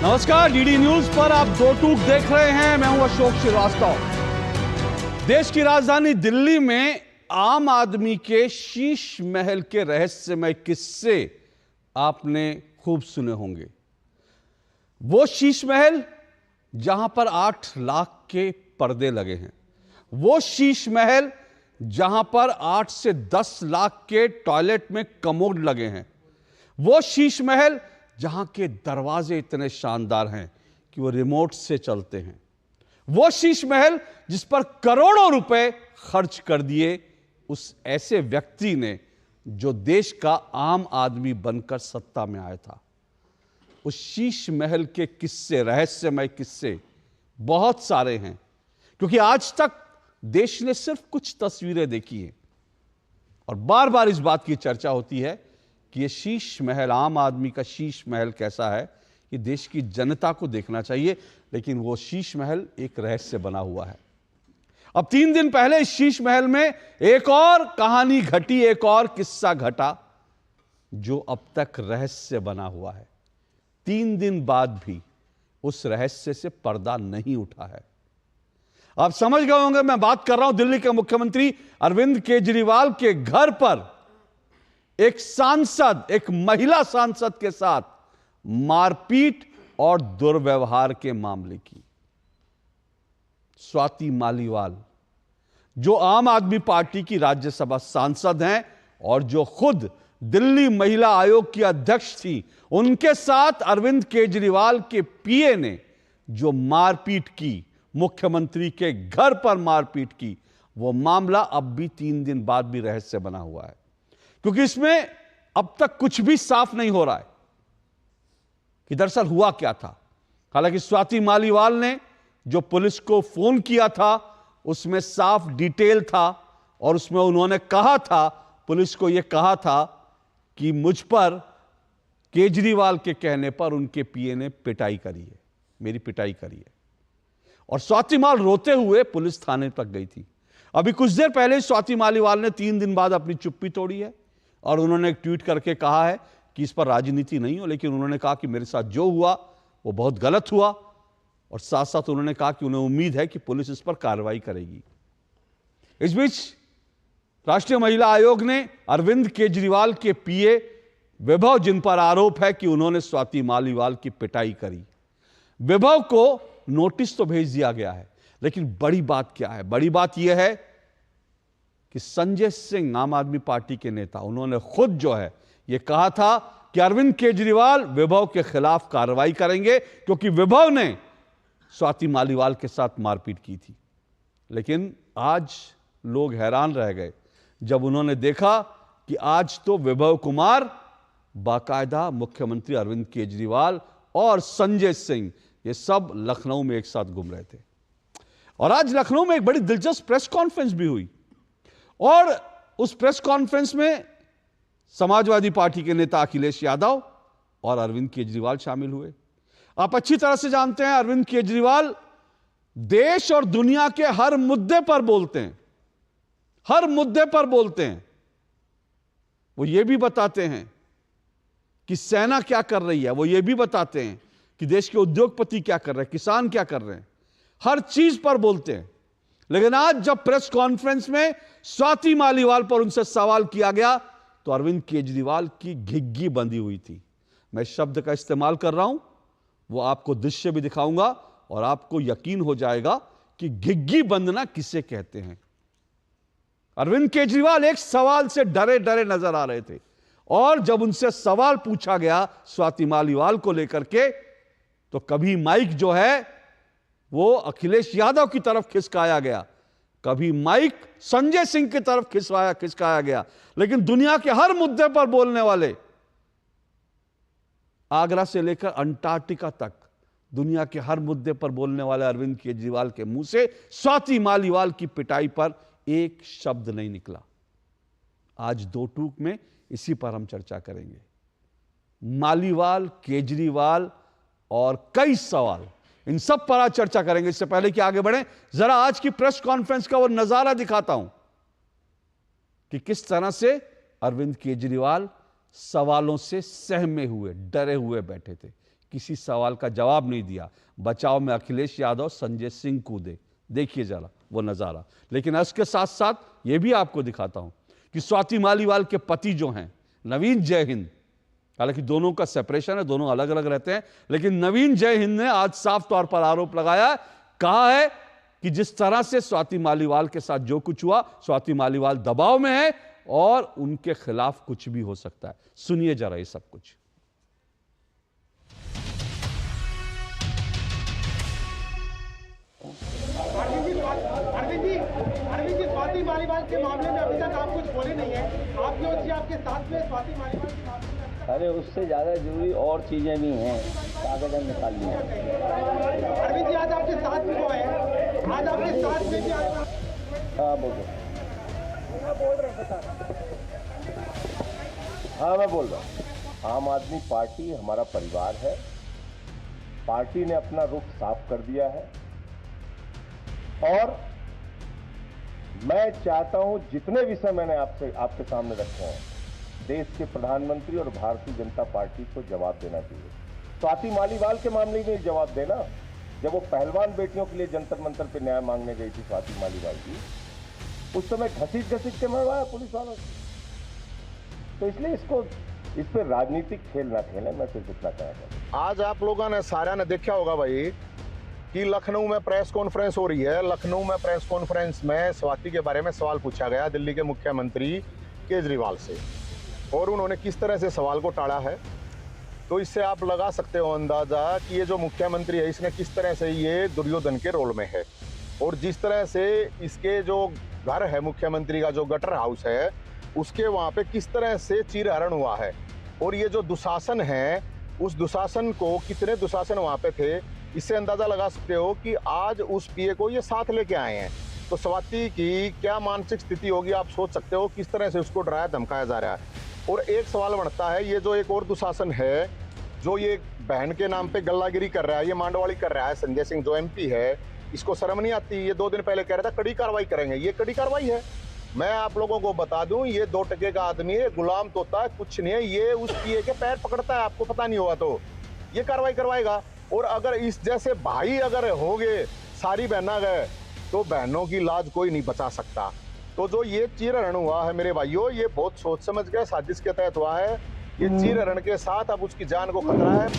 नमस्कार, DD news पर आप दो टूक देख रहे हैं। मैं हूं अशोक श्रीवास्तव। देश की राजधानी दिल्ली में आम आदमी के शीश महल के रहस्यमय किस्से आपने खूब सुने होंगे। वो शीश महल जहां पर 8 लाख के पर्दे लगे हैं, वो शीश महल जहां पर 8 से 10 लाख के टॉयलेट में कमोड लगे हैं, वो शीश महल जहां के दरवाजे इतने शानदार हैं कि वो रिमोट से चलते हैं, वो शीश महल जिस पर करोड़ों रुपए खर्च कर दिए उस ऐसे व्यक्ति ने जो देश का आम आदमी बनकर सत्ता में आया था। उस शीश महल के किस्से, रहस्यमय किस्से बहुत सारे हैं, क्योंकि आज तक देश ने सिर्फ कुछ तस्वीरें देखी हैं और बार बार इस बात की चर्चा होती है कि ये शीश महल, आम आदमी का शीश महल कैसा है, ये देश की जनता को देखना चाहिए। लेकिन वो शीश महल एक रहस्य बना हुआ है। अब 3 दिन पहले इस शीश महल में एक और कहानी घटी, एक और किस्सा घटा जो अब तक रहस्य बना हुआ है। 3 दिन बाद भी उस रहस्य से पर्दा नहीं उठा है। आप समझ गए होंगे मैं बात कर रहा हूं दिल्ली के मुख्यमंत्री अरविंद केजरीवाल के घर पर एक सांसद, एक महिला सांसद के साथ मारपीट और दुर्व्यवहार के मामले की। स्वाति मालीवाल, जो आम आदमी पार्टी की राज्यसभा सांसद हैं और जो खुद दिल्ली महिला आयोग की अध्यक्ष थी, उनके साथ अरविंद केजरीवाल के पीए ने जो मारपीट की, मुख्यमंत्री के घर पर मारपीट की, वो मामला अब भी 3 दिन बाद भी रहस्य बना हुआ है, क्योंकि इसमें अब तक कुछ भी साफ नहीं हो रहा है कि दरअसल हुआ क्या था। हालांकि स्वाति मालीवाल ने जो पुलिस को फोन किया था उसमें साफ डिटेल था और उसमें उन्होंने कहा था, पुलिस को यह कहा था कि मुझ पर केजरीवाल के कहने पर उनके पीए ने पिटाई करी है, मेरी पिटाई करी है। और स्वाति माल रोते हुए पुलिस थाने तक गई थी। अभी कुछ देर पहले स्वाति मालीवाल ने 3 दिन बाद अपनी चुप्पी तोड़ी है और उन्होंने एक ट्वीट करके कहा है कि इस पर राजनीति नहीं हो, लेकिन उन्होंने कहा कि मेरे साथ जो हुआ वो बहुत गलत हुआ और साथ साथ उन्होंने कहा कि उन्हें उम्मीद है कि पुलिस इस पर कार्रवाई करेगी। इस बीच राष्ट्रीय महिला आयोग ने अरविंद केजरीवाल के पीए विभव, जिन पर आरोप है कि उन्होंने स्वाति मालीवाल की पिटाई करी, विभव को नोटिस तो भेज दिया गया है। लेकिन बड़ी बात क्या है? बड़ी बात यह है कि संजय सिंह, आम आदमी पार्टी के नेता, उन्होंने खुद जो है यह कहा था कि अरविंद केजरीवाल विभव के खिलाफ कार्रवाई करेंगे, क्योंकि विभव ने स्वाति मालीवाल के साथ मारपीट की थी। लेकिन आज लोग हैरान रह गए जब उन्होंने देखा कि आज तो विभव कुमार बाकायदा मुख्यमंत्री अरविंद केजरीवाल और संजय सिंह, ये सब लखनऊ में एक साथ घूम रहे थे। और आज लखनऊ में एक बड़ी दिलचस्प प्रेस कॉन्फ्रेंस भी हुई और उस प्रेस कॉन्फ्रेंस में समाजवादी पार्टी के नेता अखिलेश यादव और अरविंद केजरीवाल शामिल हुए। आप अच्छी तरह से जानते हैं अरविंद केजरीवाल देश और दुनिया के हर मुद्दे पर बोलते हैं, हर मुद्दे पर बोलते हैं। वो ये भी बताते हैं कि सेना क्या कर रही है, वो ये भी बताते हैं कि देश के उद्योगपति क्या कर रहे हैं, किसान क्या कर रहे हैं, हर चीज पर बोलते हैं। लेकिन आज जब प्रेस कॉन्फ्रेंस में स्वाति मालीवाल पर उनसे सवाल किया गया तो अरविंद केजरीवाल की घिग्गी बंधी हुई थी। मैं शब्द का इस्तेमाल कर रहा हूं, वो आपको दृश्य भी दिखाऊंगा और आपको यकीन हो जाएगा कि घिग्गी बंधना किसे कहते हैं। अरविंद केजरीवाल एक सवाल से डरे डरे नजर आ रहे थे और जब उनसे सवाल पूछा गया स्वाति मालीवाल को लेकर के, तो कभी माइक जो है वो अखिलेश यादव की तरफ खिसकाया गया, कभी माइक संजय सिंह की तरफ खिसकाया गया। लेकिन दुनिया के हर मुद्दे पर बोलने वाले, आगरा से लेकर अंटार्कटिका तक दुनिया के हर मुद्दे पर बोलने वाले अरविंद केजरीवाल के मुंह से स्वाति मालीवाल की पिटाई पर एक शब्द नहीं निकला। आज दो टूक में इसी पर हम चर्चा करेंगे। मालीवाल, केजरीवाल और कई सवाल, इन सब पर आज चर्चा करेंगे। इससे पहले कि आगे बढ़े, जरा आज की प्रेस कॉन्फ्रेंस का वो नजारा दिखाता हूं कि किस तरह से अरविंद केजरीवाल सवालों से सहमे हुए, डरे हुए बैठे थे। किसी सवाल का जवाब नहीं दिया। बचाव में अखिलेश यादव, संजय सिंह कूदे। देखिए जरा वो नज़ारा। लेकिन इसके साथ साथ ये भी आपको दिखाता हूं कि स्वाति मालीवाल के पति जो हैं नवीन जयहिंद, हालांकि दोनों का सेपरेशन है, दोनों अलग अलग रहते हैं, लेकिन नवीन जयहिंद ने आज साफ तौर पर आरोप लगाया, कहा है कि जिस तरह से स्वाति मालीवाल के साथ जो कुछ हुआ, स्वाति मालीवाल दबाव में है और उनके खिलाफ कुछ भी हो सकता है। सुनिए जरा ये सब कुछ। अरविंद जी, स्वाति मालीवाल के मामले में अभी तक आप कुछ बोले नहीं है। आप जो आपके साथ में स्वाति मालीवाल के मामले में, अरे उससे ज़्यादा जरूरी और चीज़ें भी हैं, कागज निकाल लिए। अरविंद जी आज आपके साथ में वो है, आज आपके साथ में भी हाँ बोलो। हाँ मैं बोल रहा हूँ। आम आदमी पार्टी हमारा परिवार है। पार्टी ने अपना रुख साफ कर दिया है और मैं चाहता हूं जितने विषय मैंने आपके सामने रखे हैं, देश के प्रधानमंत्री और भारतीय जनता पार्टी को जवाब देना चाहिए। स्वाति मालीवाल के मामले में जवाब देना, जब वो पहलवान बेटियों के लिए जंतर मंतर पे न्याय मांगने गई थी स्वाति मालीवाल जी, उस समय घसीट के मरवाया पुलिस वालों से। तो इसलिए इस पर राजनीतिक खेल ना खेलें, मैं सिर्फ इतना कहना चाहता हूं। आज आप लोगों ने सारा ने देखा होगा भाई कि लखनऊ में प्रेस कॉन्फ्रेंस हो रही है। लखनऊ में प्रेस कॉन्फ्रेंस में स्वाति के बारे में सवाल पूछा गया दिल्ली के मुख्यमंत्री केजरीवाल से, और उन्होंने किस तरह से सवाल को टाड़ा है। तो इससे आप लगा सकते हो अंदाजा कि ये जो मुख्यमंत्री है इसने किस तरह से ये दुर्योधन के रोल में है, और जिस तरह से इसके जो घर है मुख्यमंत्री का, जो गटर हाउस है, उसके वहाँ पे किस तरह से चीरहरण हुआ है। और ये जो दुशासन है, उस दुशासन को कितने दुशासन वहाँ पे थे, इससे अंदाजा लगा सकते हो कि आज उस पीए को ये साथ लेके आए हैं। तो स्वाति की क्या मानसिक स्थिति होगी आप सोच सकते हो, किस तरह से उसको डराया धमकाया जा रहा है। और एक सवाल बनता है, ये जो एक और दुशासन है जो ये बहन के नाम पे गल्लागिरी कर रहा है, ये मांडवाड़ी कर रहा है, संजय सिंह जो एमपी है, इसको शर्म नहीं आती। ये 2 दिन पहले कह रहा था कड़ी कार्रवाई करेंगे, ये कड़ी कार्रवाई है। मैं आप लोगों को बता दूं, ये 2 टके का आदमी है, गुलाम तोता है, कुछ नहीं है। ये उस पीए के पैर पकड़ता है, आपको पता नहीं होगा तो ये कार्रवाई करवाएगा। और अगर इस जैसे भाई अगर होंगे सारी बहना गए तो बहनों की लाज कोई नहीं बचा सकता। तो जो ये चीरहरण हुआ है मेरे भाइयों, ये बहुत सोच समझ के साजिश के तहत हुआ है। ये चीरहरण के साथ अब उसकी जान को खतरा है।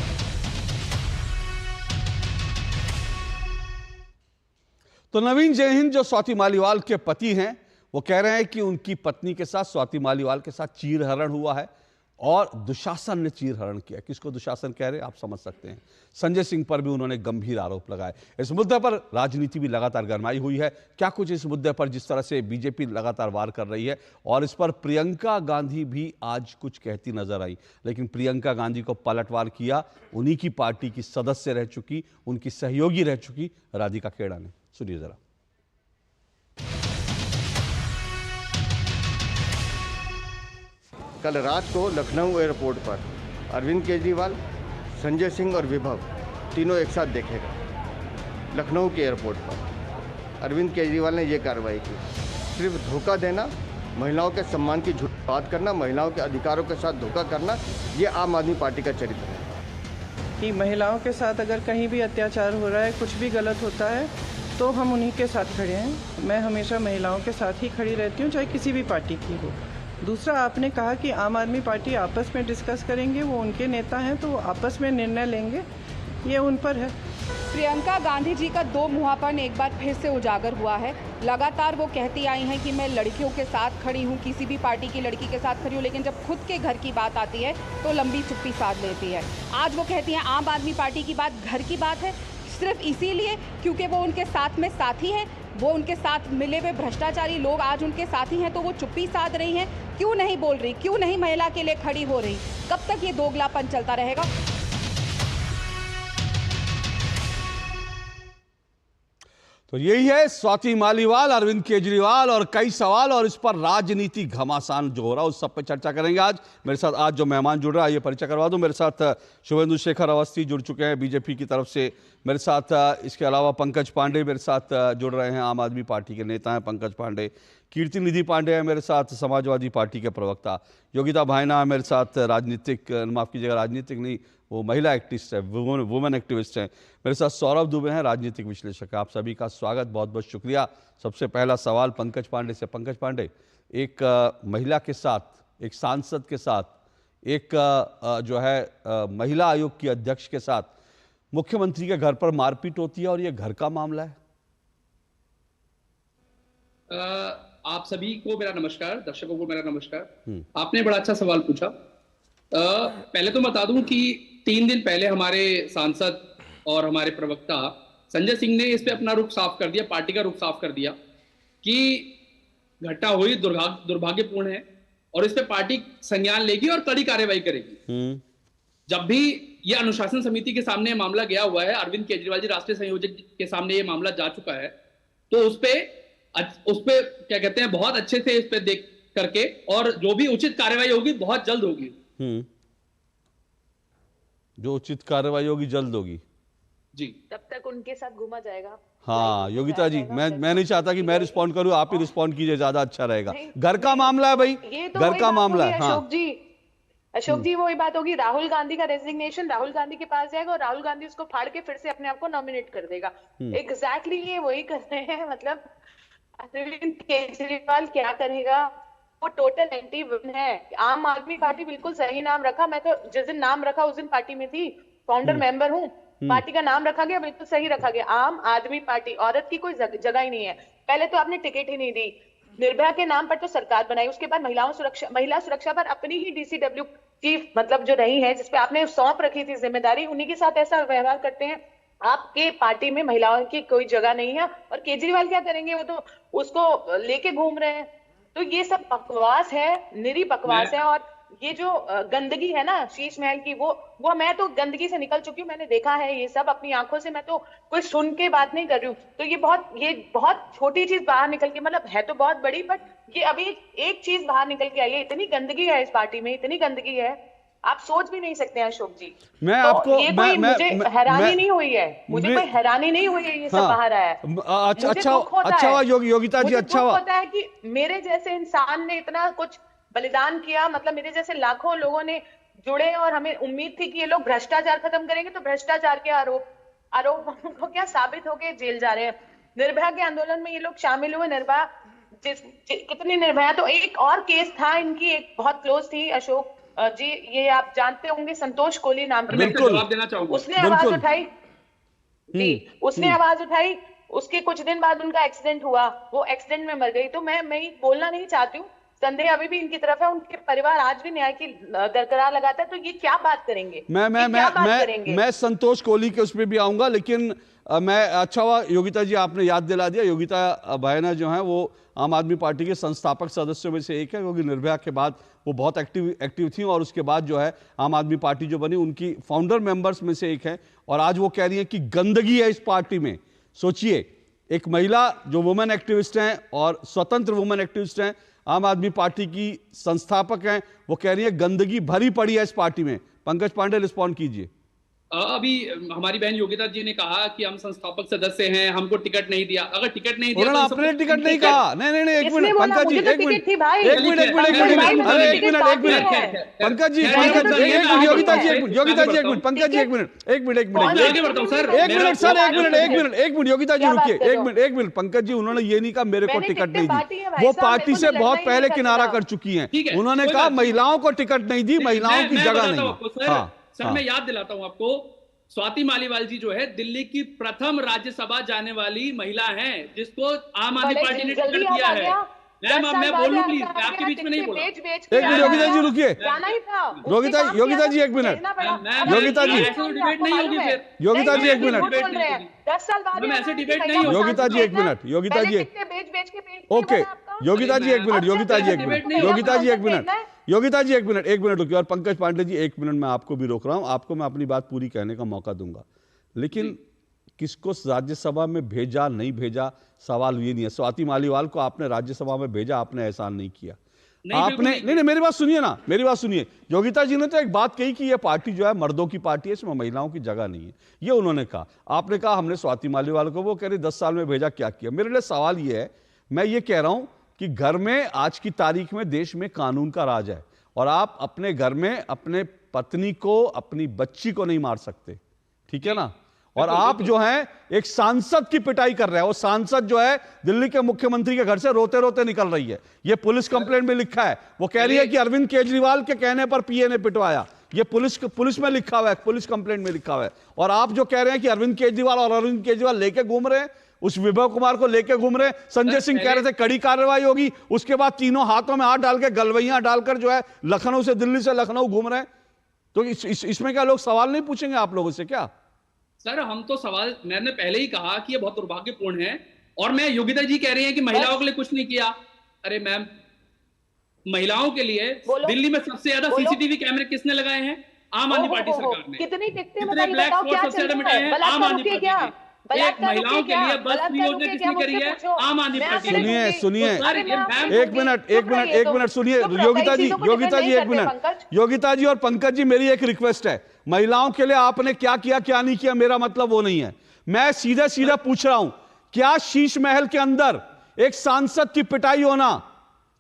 तो नवीन जयहिंद जो स्वाति मालीवाल के पति हैं, वो कह रहे हैं कि उनकी पत्नी के साथ, स्वाति मालीवाल के साथ चीरहरण हुआ है और दुशासन ने चीरहरण किया। किसको दुशासन कह रहे हैं आप समझ सकते हैं। संजय सिंह पर भी उन्होंने गंभीर आरोप लगाए। इस मुद्दे पर राजनीति भी लगातार गरमाई हुई है। क्या कुछ इस मुद्दे पर जिस तरह से बीजेपी लगातार वार कर रही है, और इस पर प्रियंका गांधी भी आज कुछ कहती नजर आई। लेकिन प्रियंका गांधी को पलटवार किया उन्हीं की पार्टी की सदस्य रह चुकी, उनकी सहयोगी रह चुकी राधिका खेड़ा ने। सुनिए जरा। कल रात को लखनऊ एयरपोर्ट पर अरविंद केजरीवाल, संजय सिंह और विभव तीनों एक साथ देखे गए। लखनऊ के एयरपोर्ट पर अरविंद केजरीवाल ने ये कार्रवाई की। सिर्फ धोखा देना, महिलाओं के सम्मान की झूठ बात करना, महिलाओं के अधिकारों के साथ धोखा करना, ये आम आदमी पार्टी का चरित्र है। कि महिलाओं के साथ अगर कहीं भी अत्याचार हो रहा है, कुछ भी गलत होता है, तो हम उन्हीं के साथ खड़े हैं। मैं हमेशा महिलाओं के साथ ही खड़ी रहती हूँ, चाहे किसी भी पार्टी की हो। दूसरा, आपने कहा कि आम आदमी पार्टी आपस में डिस्कस करेंगे, वो उनके नेता हैं तो वो आपस में निर्णय लेंगे, ये उन पर है। प्रियंका गांधी जी का 2 मुहापन एक बार फिर से उजागर हुआ है। लगातार वो कहती आई हैं कि मैं लड़कियों के साथ खड़ी हूँ, किसी भी पार्टी की लड़की के साथ खड़ी हूँ, लेकिन जब खुद के घर की बात आती है तो लंबी चुप्पी साध लेती है। आज वो कहती हैं आम आदमी पार्टी की बात घर की बात है, सिर्फ इसीलिए क्योंकि वो उनके साथ में साथी हैं, वो उनके साथ मिले हुए भ्रष्टाचारी लोग आज उनके साथी हैं, तो वो चुप्पी साध रही हैं। क्यों नहीं बोल रही, क्यों नहीं महिला के लिए खड़ी हो रही? कब तक ये दोगलापन चलता रहेगा? तो यही है स्वाति मालीवाल, अरविंद केजरीवाल और कई सवाल, और इस पर राजनीति घमासान जो हो रहा है उस सब पे चर्चा करेंगे। आज मेरे साथ आज जो मेहमान जुड़ रहा है ये परिचय करवा दूं। मेरे साथ शुभेंदु शेखर अवस्थी जुड़ चुके हैं बीजेपी की तरफ से। मेरे साथ इसके अलावा पंकज पांडे मेरे साथ जुड़ रहे हैं, आम आदमी पार्टी के नेता हैं पंकज पांडे। कीर्ति निधि पांडे है मेरे साथ, समाजवादी पार्टी के प्रवक्ता। योगिता भायना है मेरे साथ, राजनीतिक, माफ कीजिएगा राजनीतिक नहीं, वो महिला एक्टिविस्ट है, वुमेन एक्टिविस्ट हैं। मेरे साथ सौरभ दुबे हैं, राजनीतिक विश्लेषक। आप सभी का स्वागत, बहुत बहुत शुक्रिया। सबसे पहला सवाल पंकज पांडे से। पंकज पांडे, एक महिला के साथ, एक सांसद के साथ, एक जो है महिला आयोग की अध्यक्ष के साथ मुख्यमंत्री के घर पर मारपीट होती है और ये घर का मामला है। आप सभी को मेरा नमस्कार, दर्शकों को मेरा नमस्कार। आपने बड़ा अच्छा सवाल पूछा। पहले तो बता दूं कि 3 दिन पहले हमारे सांसद और हमारे प्रवक्ता संजय सिंह ने इस पे अपना रुख साफ कर दिया, पार्टी का रुख साफ कर दिया कि घटना हुई दुर्भाग्यपूर्ण है और इस पे पार्टी संज्ञान लेगी और कड़ी कार्रवाई करेगी। जब भी ये अनुशासन समिति के सामने मामला गया हुआ है, अरविंद केजरीवाल जी राष्ट्रीय संयोजक के सामने ये मामला जा चुका है, तो उस पे क्या कहते हैं, बहुत अच्छे से इस पे देख करके और जो भी उचित कार्रवाई होगी बहुत जल्द होगी। जो उचित कार्रवाई होगी जल्द होगी जी। तब तक उनके साथ घूमा जाएगा। हाँ योगिता जी, मैं नहीं चाहता कि मैं रिस्पॉन्ड करूं, आप ही रिस्पॉन्ड कीजिए, ज्यादा अच्छा रहेगा। घर का मामला है भाई, घर का मामला है। हाँ अशोक जी वही बात होगी, राहुल गांधी का रेजिग्नेशन राहुल गांधी के पास जाएगा और राहुल गांधी उसको फाड़ के फिर से अपने आप को नॉमिनेट कर देगा। एग्जैक्टली ये वही कर रहे हैं। मतलब अरविंद केजरीवाल क्या करेगा, वो टोटल एंटी वुमेन है। आम आदमी पार्टी बिल्कुल सही नाम रखा, मैं तो जिस दिन नाम रखा उस दिन पार्टी में थी, फाउंडर मेंबर हूँ। पार्टी का नाम रखा गया, बिल्कुल सही रखा गया, आम आदमी पार्टी। औरत की कोई जगह ही नहीं है। पहले तो आपने टिकट ही नहीं दी, निर्भया के नाम पर तो सरकार बनाई, उसके बाद महिला सुरक्षा पर अपनी ही डीसीडब्ल्यू चीफ मतलब जो रही है, जिसपे आपने सौंप रखी थी जिम्मेदारी, उन्हीं के साथ ऐसा व्यवहार करते हैं। आपके पार्टी में महिलाओं की कोई जगह नहीं है। और केजरीवाल क्या करेंगे, वो तो उसको लेके घूम रहे हैं। तो ये सब बकवास है, निरी बकवास है। और ये जो गंदगी है ना शीश महल की, वो मैं तो गंदगी से निकल चुकी हूँ, मैंने देखा है ये सब अपनी आंखों से। मैं तो कोई सुन के बात नहीं कर रही हूँ। तो ये बहुत छोटी चीज बाहर निकल के, मतलब है तो बहुत बड़ी, बट ये अभी एक चीज बाहर निकल के आई है। इतनी गंदगी है इस पार्टी में, इतनी गंदगी है, आप सोच भी नहीं सकते हैं अशोक जी। मैं तो आपको ये कोई मुझे हैरानी नहीं हुई है, मुझे कोई हैरानी नहीं हुई है ये सब बाहर आया है। अच्छा हुआ योगिता जी, अच्छा हुआ होता है कि मेरे जैसे इंसान ने इतना कुछ बलिदान किया, मतलब मेरे जैसे लाखों लोगों ने जुड़े और हमें उम्मीद थी कि ये लोग भ्रष्टाचार खत्म करेंगे, तो भ्रष्टाचार के आरोप को क्या साबित होके जेल जा रहे हैं। निर्भया के आंदोलन में ये लोग शामिल हुए, निर्भया कितनी निर्भया, तो एक और केस था इनकी, एक बहुत क्लोज थी अशोक जी, ये आप जानते होंगे, संतोष कोहली नाम की। जवाब देना चाहूंगा। उसने आवाज उठाई जी, उसने आवाज उठाई। उसके कुछ दिन बाद उनका एक्सीडेंट हुआ, वो एक्सीडेंट में मर गई। तो मैं बोलना नहीं चाहती हूँ, संदेह अभी भी इनकी तरफ है, उनके परिवार आज भी न्याय की दरकरार लगाता है। तो ये क्या बात करेंगे, मैं संतोष कोहली के उसमें भी आऊंगा, लेकिन मैं अच्छा हुआ योगिता जी आपने याद दिला दिया। योगिता बहना जो है वो आम आदमी पार्टी के संस्थापक सदस्यों में से एक है, क्योंकि निर्भया के बाद वो बहुत एक्टिव थी और उसके बाद जो है आम आदमी पार्टी जो बनी उनकी फाउंडर मेंबर्स में से एक है। और आज वो कह रही है कि गंदगी है इस पार्टी में। सोचिए, एक महिला जो वुमेन एक्टिविस्ट हैं और स्वतंत्र वुमेन एक्टिविस्ट हैं, आम आदमी पार्टी की संस्थापक हैं, वो कह रही है गंदगी भरी पड़ी है इस पार्टी में। पंकज पांडे रिस्पॉन्ड कीजिए। अभी हमारी बहन योगिता जी ने कहा कि हम संस्थापक सदस्य हैं, हमको टिकट नहीं दिया। अगर टिकट नहीं दिया तो आपने टिकट नहीं कहा। नहीं, एक मिनट पंकज जी, एक मिनट पंकज जी, योगिता जी एक मिनट, पंकज जी एक मिनट योगिता जी रुकिए, एक मिनट पंकज जी, उन्होंने ये नहीं कहा मेरे को टिकट नहीं दी, वो पार्टी से बहुत पहले किनारा कर चुकी हैं। उन्होंने कहा महिलाओं को टिकट नहीं दी, महिलाओं की जगह नहीं। सर मैं याद दिलाता हूं आपको, स्वाति मालीवाल जी जो है दिल्ली की प्रथम राज्यसभा जाने वाली महिला हैं, जिसको आम आदमी पार्टी ने टिकट दिया है। मैं बोलूं प्लीज, मैं आपके बीच में नहीं बोला। एक मिनट योगिता जी रुकिए, योगिता जी एक मिनट, योगिता जी डिबेट नहीं होगी फिर। योगिता जी एक मिनट, 10 साल बाद ऐसे डिबेट नहीं होगी। योगिता जी एक मिनट, योगिता जी ओके, योगिता जी एक मिनट, योगिता जी एक मिनट, योगिता जी एक मिनट, योगिता जी एक मिनट रुकिए। और पंकज पांडे जी एक मिनट, मैं आपको भी रोक रहा हूं, आपको मैं अपनी बात पूरी कहने का मौका दूंगा। लेकिन किसको राज्यसभा में भेजा नहीं भेजा सवाल ये नहीं है। स्वाति मालीवाल को आपने राज्यसभा में भेजा, आपने एहसान नहीं किया। आपने नहीं, मेरी बात सुनिए ना, मेरी बात सुनिए। योगिता जी ने तो एक बात कही कि ये पार्टी जो है मर्दों की पार्टी है, इसमें महिलाओं की जगह नहीं है, ये उन्होंने कहा। आपने कहा हमने स्वाति मालीवाल को, वो कह रही 10 साल में भेजा, क्या किया। मेरे लिए सवाल ये है, मैं ये कह रहा हूं कि घर में आज की तारीख में देश में कानून का राज है और आप अपने घर में अपने पत्नी को, अपनी बच्ची को नहीं मार सकते, ठीक है ना। और आप जो हैं एक सांसद की पिटाई कर रहे हैं। वो सांसद जो है दिल्ली के मुख्यमंत्री के घर से रोते रोते निकल रही है। ये पुलिस कंप्लेंट में लिखा है। वो कह रही है कि अरविंद केजरीवाल के कहने पर पीए ने पिटवाया। ये पुलिस में लिखा हुआ है, पुलिस कंप्लेंट में लिखा हुआ है। और आप जो कह रहे हैं कि अरविंद केजरीवाल लेके घूम रहे हैं, उस विभव कुमार को लेके घूम रहे हैं। संजय सिंह कह रहे थे कड़ी कार्रवाई होगी, उसके बाद तीनों हाथों में हाथ डाल के गलवैयां डालकर जो है लखनऊ से, दिल्ली से लखनऊ घूम रहे हैं। तो इसमें क्या लोग सवाल नहीं पूछेंगे आप लोगों से क्या? सर हम तो सवाल, मैंने पहले ही कहा कि ये बहुत दुर्भाग्यपूर्ण है। और मैं योगिता जी कह रही हैं कि महिलाओं के लिए कुछ नहीं किया। अरे मैम, महिलाओं के लिए दिल्ली में सबसे ज्यादा सीसीटीवी कैमरे किसने लगाए हैं? आम आदमी पार्टी सरकार ने। कितनी टिकटें कितने ब्लैक स्पॉट सबसे ज्यादा मिटाए हैं? आम आदमी पार्टी ने। एक महिलाओं के लिए बस फ्री योजना किसने करी है? आम आदमी पार्टी ने। सुनिए एक मिनट सुनिए योगिता जी एक मिनट। योगिता जी और पंकज जी, मेरी एक रिक्वेस्ट है, महिलाओं के लिए आपने क्या किया क्या नहीं किया मेरा मतलब वो नहीं है। मैं सीधे पूछ रहा हूं, क्या शीश महल के अंदर एक सांसद की पिटाई होना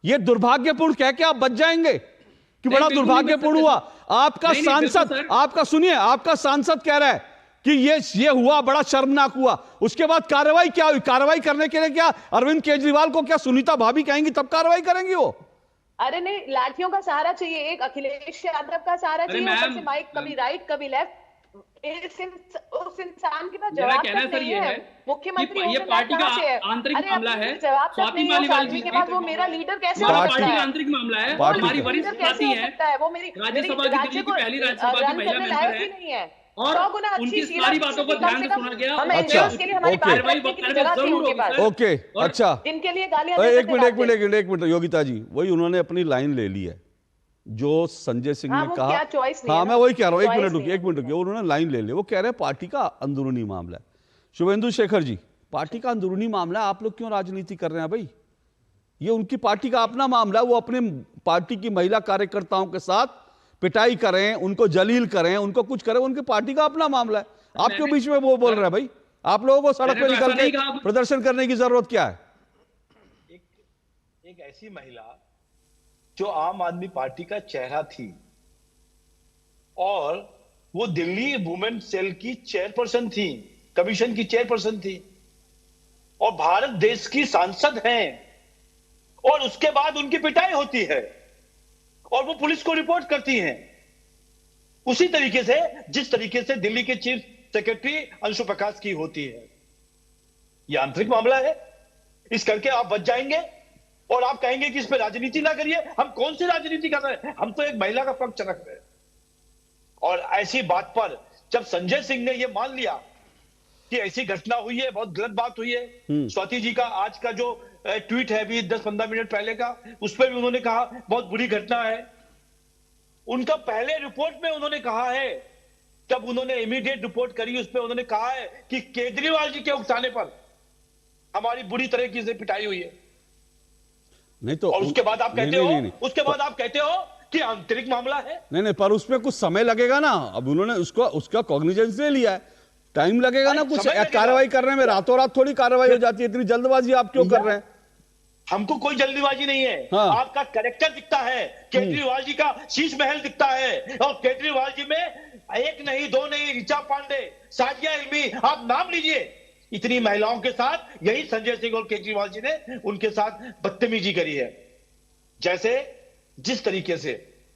यह दुर्भाग्यपूर्ण कह के आप बच जाएंगे कि बड़ा दुर्भाग्यपूर्ण हुआ? आपका सांसद, आपका सांसद कह रहा है कि ये हुआ, बड़ा शर्मनाक हुआ। उसके बाद कार्रवाई क्या हुई? कार्रवाई करने के लिए क्या अरविंद केजरीवाल को क्या सुनीता भाभी कहेंगी तब कार्रवाई करेंगी वो? अरे नहीं, लाठियों का सहारा चाहिए, एक अखिलेश यादव का सहारा चाहिए, ऊपर से माइक कभी राइट कभी लेफ्ट। उस इंसान के पास जवाब नहीं है। मुख्यमंत्री ये पार्टी का आंतरिक मामला है। स्वाति मालीवाल जी के बाद वो मेरा लीडर कैसे हो सकता है? पार्टी का आंतरिक मामला है। हमारी वरिष्ठ साथी है, वो मेरी राज्यसभा की, दिल्ली की पहली राज्यसभा की महिला मेंबर है और उनकी सारी बातों को ध्यान से सुना गया। ओके, अच्छा, जिनके लिए गालियां एक मिनट योगिता जी, वही उन्होंने अपनी लाइन ले ली है जो संजय सिंह ने कहा। हाँ, मैं वही कह रहा हूँ, एक मिनट रुकिए, उन्होंने लाइन ले ली। वो कह रहे हैं पार्टी का अंदरूनी मामला है। शुभेंदु शेखर जी, पार्टी का अंदरूनी मामला है, आप लोग क्यों राजनीति कर रहे हैं भाई? ये उनकी पार्टी का अपना मामला है। वो अपने पार्टी की महिला कार्यकर्ताओं के साथ पिटाई करें, उनको जलील करें, उनको कुछ करें, उनकी पार्टी का अपना मामला है। आप क्यों बीच में वो बोल रहे हैं भाई? आप लोगों को सड़क पर निकल के प्रदर्शन करने की जरूरत क्या है? एक ऐसी महिला जो आम आदमी पार्टी का चेहरा थी और वो दिल्ली वुमेन सेल की चेयरपर्सन थी, कमीशन की चेयरपर्सन थी और भारत देश की सांसद हैं, और उसके बाद उनकी पिटाई होती है और वो पुलिस को रिपोर्ट करती हैं उसी तरीके से जिस तरीके से दिल्ली के चीफ सेक्रेटरी अंशु प्रकाश की होती है। यह आंतरिक मामला है, इस करके आप बच जाएंगे और आप कहेंगे कि इस पे राजनीति ना करिए। हम कौन सी राजनीति कर रहे हैं? हम तो एक महिला का पक्ष रख रहे हैं। और ऐसी बात पर जब संजय सिंह ने यह मान लिया कि ऐसी घटना हुई है, बहुत गलत बात हुई है। स्वाति जी का आज का जो ट्वीट है अभी 10-15 मिनट पहले का, उस पर भी उन्होंने कहा बहुत बुरी घटना है। उनका पहले रिपोर्ट में उन्होंने कहा है, जब उन्होंने इमीडिएट रिपोर्ट करी, उस पर उन्होंने कहा है कि केजरीवाल जी के उकसाने पर हमारी बुरी तरीके से पिटाई हुई है। नहीं तो, और उसके बाद आप कहते हो, उसके बाद आप कहते हो कि आंतरिक मामला है। नहीं, पर उसमें कुछ समय लगेगा ना। अब उन्होंने उसका कॉग्निजेंस ले लिया है, टाइम लगेगा ना कुछ कार्रवाई करने में। रातों रात थोड़ी कार्रवाई हो जाती है। इतनी जल्दबाजी आप क्यों कर रहे हैं? हमको कोई जल्दबाजी नहीं है। हाँ। आपका कैरेक्टर दिखता है, केजरीवाल जी का शीश महल दिखता है, और केजरीवाल जी में एक नहीं, दो नहीं, ऋचा पांडे, साजिया इल्मी, आप नाम लीजिए। इतनी महिलाओं के साथ यही संजय सिंह और केजरीवाल जी ने उनके साथ बदतमीजी करी है। जैसे जिस तरीके से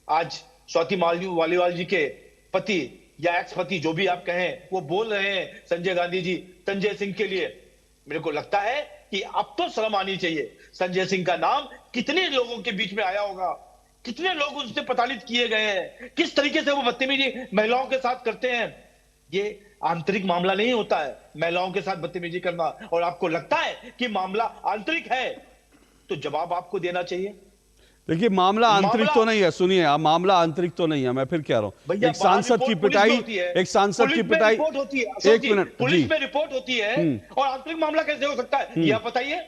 आज स्वाति मालीवाल जी के पति या एक्स पति, जो भी आप कहें, वो बोल रहे हैं संजय गांधी जी संजय सिंह के लिए, मेरे को लगता है कि अब तो शर्म आनी चाहिए। संजय सिंह का नाम कितने लोगों के बीच में आया होगा, कितने लोग उनसे प्रताड़ित किए गए हैं, किस तरीके से वो बदतमीजी महिलाओं के साथ करते हैं। ये आंतरिक मामला नहीं होता है महिलाओं के साथ बदतमीजी करना। और आपको लगता है कि मामला आंतरिक है तो जवाब आपको देना चाहिए। देखिए, मामला आंतरिक तो नहीं है। सुनिए, मामला आंतरिक तो नहीं है। मैं फिर कह रहा हूं, एक सांसद की पिटाई, एक मिनट, पुलिस में रिपोर्ट होती है और आंतरिक मामला कैसे हो सकता है, यह बताइए।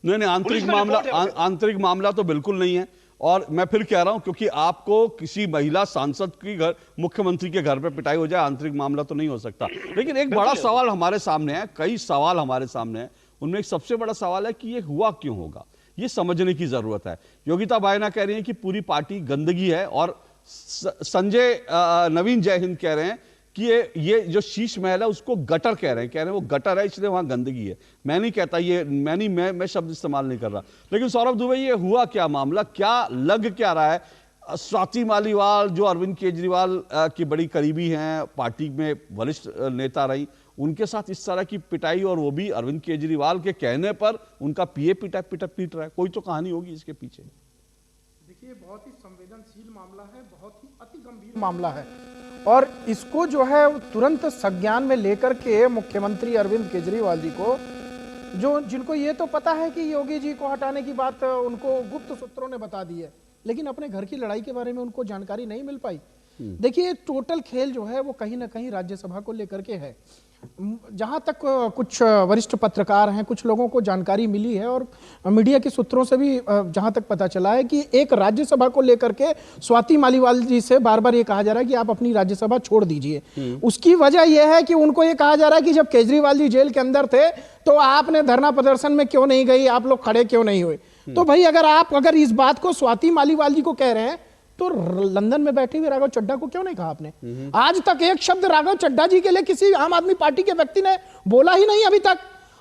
नहीं, आंतरिक मामला तो बिल्कुल नहीं है। और मैं फिर कह रहा हूं, क्योंकि आपको किसी महिला सांसद की घर, मुख्यमंत्री के घर पे पिटाई हो जाए, आंतरिक मामला तो नहीं हो सकता। लेकिन एक बड़ा सवाल हमारे सामने है, कई सवाल हमारे सामने है। उनमें एक सबसे बड़ा सवाल है कि ये हुआ क्यों होगा। ये समझने की जरूरत है। योगिता बायना कह रही हैं कि पूरी पार्टी गंदगी है, और संजय नवीन जय हिंद कह रहे हैं कि ये जो शीश महल है उसको गटर कह रहे हैं वो गटर है, इसलिए वहां गंदगी है। मैं नहीं कहता ये, मैं शब्द इस्तेमाल नहीं कर रहा। लेकिन सौरभ दुबे, ये हुआ क्या मामला, क्या लग क्या रहा है? स्वाति मालीवाल जो अरविंद केजरीवाल की बड़ी करीबी हैं, पार्टी में वरिष्ठ नेता रही, उनके साथ इस तरह की पिटाई, और वो भी अरविंद केजरीवाल के कहने पर उनका पीए पीट रहा है। कोई तो कहानी होगी इसके पीछे। देखिए, बहुत ही संवेदनशील मामला है, बहुत ही अति गंभीर मामला है, और इसको जो है तुरंत संज्ञान में लेकर के मुख्यमंत्री अरविंद केजरीवाल जी को, जिनको ये तो पता है कि योगी जी को हटाने की बात उनको गुप्त सूत्रों ने बता दी है, लेकिन अपने घर की लड़ाई के बारे में उनको जानकारी नहीं मिल पाई। देखिए, टोटल खेल जो है वो कहीं ना कहीं राज्यसभा को लेकर के है। जहां तक कुछ वरिष्ठ पत्रकार हैं, कुछ लोगों को जानकारी मिली है, और मीडिया के सूत्रों से भी जहां तक पता चला है कि एक राज्यसभा को लेकर के स्वाति मालीवाल जी से बार बार ये कहा जा रहा है कि आप अपनी राज्यसभा छोड़ दीजिए। उसकी वजह यह है कि उनको ये कहा जा रहा है कि जब केजरीवाल जी जेल के अंदर थे तो आपने धरना प्रदर्शन में क्यों नहीं गई, आप लोग खड़े क्यों नहीं हुए। तो भाई, अगर इस बात को स्वाति मालीवाल जी को कह रहे हैं तो लंदन में बैठे हुए राघव चड्ढा को क्यों नहीं कहा आपने? आज तक एक शब्द राघव चड्ढा जी के लिए किसी आम आदमी पार्टी के व्यक्ति ने बोला ही नहीं अभी तक।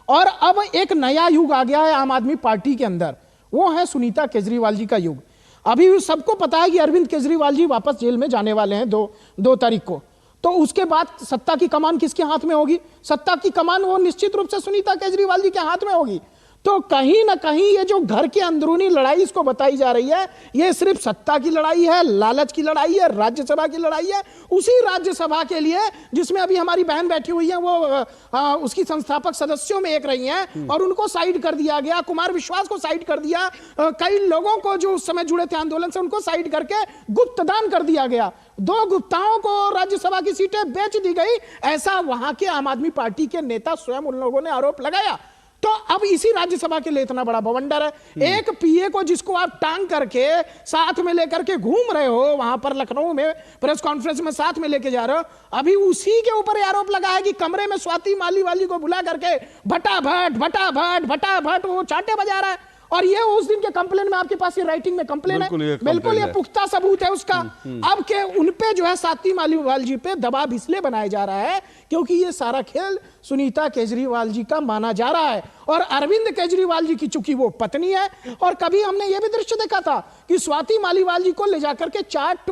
और अब एक नया युग आ गया है आम आदमी पार्टी के अंदर, वो है सुनीता केजरीवाल जी का युग। अभी सबको पता है कि अरविंद केजरीवाल जी वापस जेल में जाने वाले हैं 2 तारीख को। तो उसके बाद सत्ता की कमान किसके हाथ में होगी? सत्ता की कमान वो निश्चित रूप से सुनीता केजरीवाल जी के हाथ में होगी। तो कहीं ना कहीं ये जो घर की अंदरूनी लड़ाई इसको बताई जा रही है, ये सिर्फ सत्ता की लड़ाई है, लालच की लड़ाई है, राज्यसभा की लड़ाई है। उसी राज्यसभा के लिए जिसमें अभी हमारी बहन बैठी हुई है, वो उसकी संस्थापक सदस्यों में एक रही हैं, और उनको साइड कर दिया गया। कुमार विश्वास को साइड कर दिया, कई लोगों को जो उस समय जुड़े थे आंदोलन से उनको साइड करके गुप्तदान कर दिया गया। 2 गुप्ताओं को राज्यसभा की सीटें बेच दी गई, ऐसा वहां के आम आदमी पार्टी के नेता स्वयं उन लोगों ने आरोप लगाया। तो अब इसी राज्यसभा के लिए इतना बड़ा बवंडर है। एक पीए को जिसको आप टांग करके साथ में लेकर के घूम रहे हो, वहां पर लखनऊ में प्रेस कॉन्फ्रेंस में साथ में लेके जा रहे हो, अभी उसी के ऊपर आरोप लगा है कि कमरे में स्वाति मालीवाल जी को बुला करके भटाभट वो चाटे बजा रहा है। और ये उस दिन के कंप्लेन में आपके पास ये राइटिंग में कंप्लेन है, बिल्कुल ये पुख्ता सबूत है उसका। अब के उन पे जो है स्वाति मालीवाल जी पे दबाव इसलिए बनाया जा रहा है क्योंकि ये सारा खेल सुनीता केजरीवाल जी का माना जा रहा है। और अरविंद केजरीवाल जी की चूंकि वो पत्नी है, और कभी हमने ये भी दृश्य देखा था कि स्वाति मालीवाल जी को ले जाकर के चाट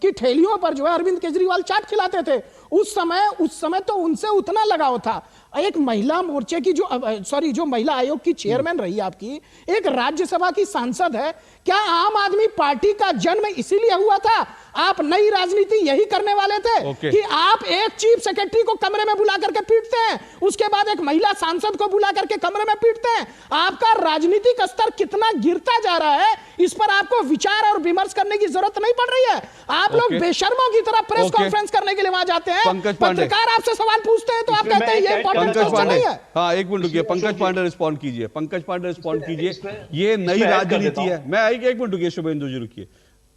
की ठेलियों पर जो है अरविंद केजरीवाल चाट खिलाते थे। उस समय तो उनसे उतना लगाव था। एक महिला मोर्चे की जो महिला आयोग की चेयरमैन रही आपकी, एक राज्यसभा की सांसद है। क्या आम आदमी पार्टी का जन्म इसीलिए हुआ था? आप नई राजनीति यही करने वाले थे कि आप एक चीफ सेक्रेटरी को कमरे में बुला करके पीटते हैं, उसके बाद एक महिला सांसद को बुला करके कमरे में पीटते हैं। आपका राजनीतिक स्तर कितना गिरता जा रहा है, इस पर आपको विचार और विमर्श करने की जरूरत नहीं पड़ रही है। आप लोग बेशर्मों की तरह प्रेस कॉन्फ्रेंस करने के लिए वहां जाते हैं, पत्रकार आपसे सवाल पूछते हैं तो आप कहते हैं ये इंपॉर्टेंट क्वेश्चन नहीं है। हाँ, एक मिनट रुकिए, पंकज पांडे रिस्पॉन्ड कीजिए। पंकज पांडे रिस्पॉन्ड कीजिए। ये नई राजनीति है। मैं एक मिनट रुकिए, शुभेंदु जी रुकिए।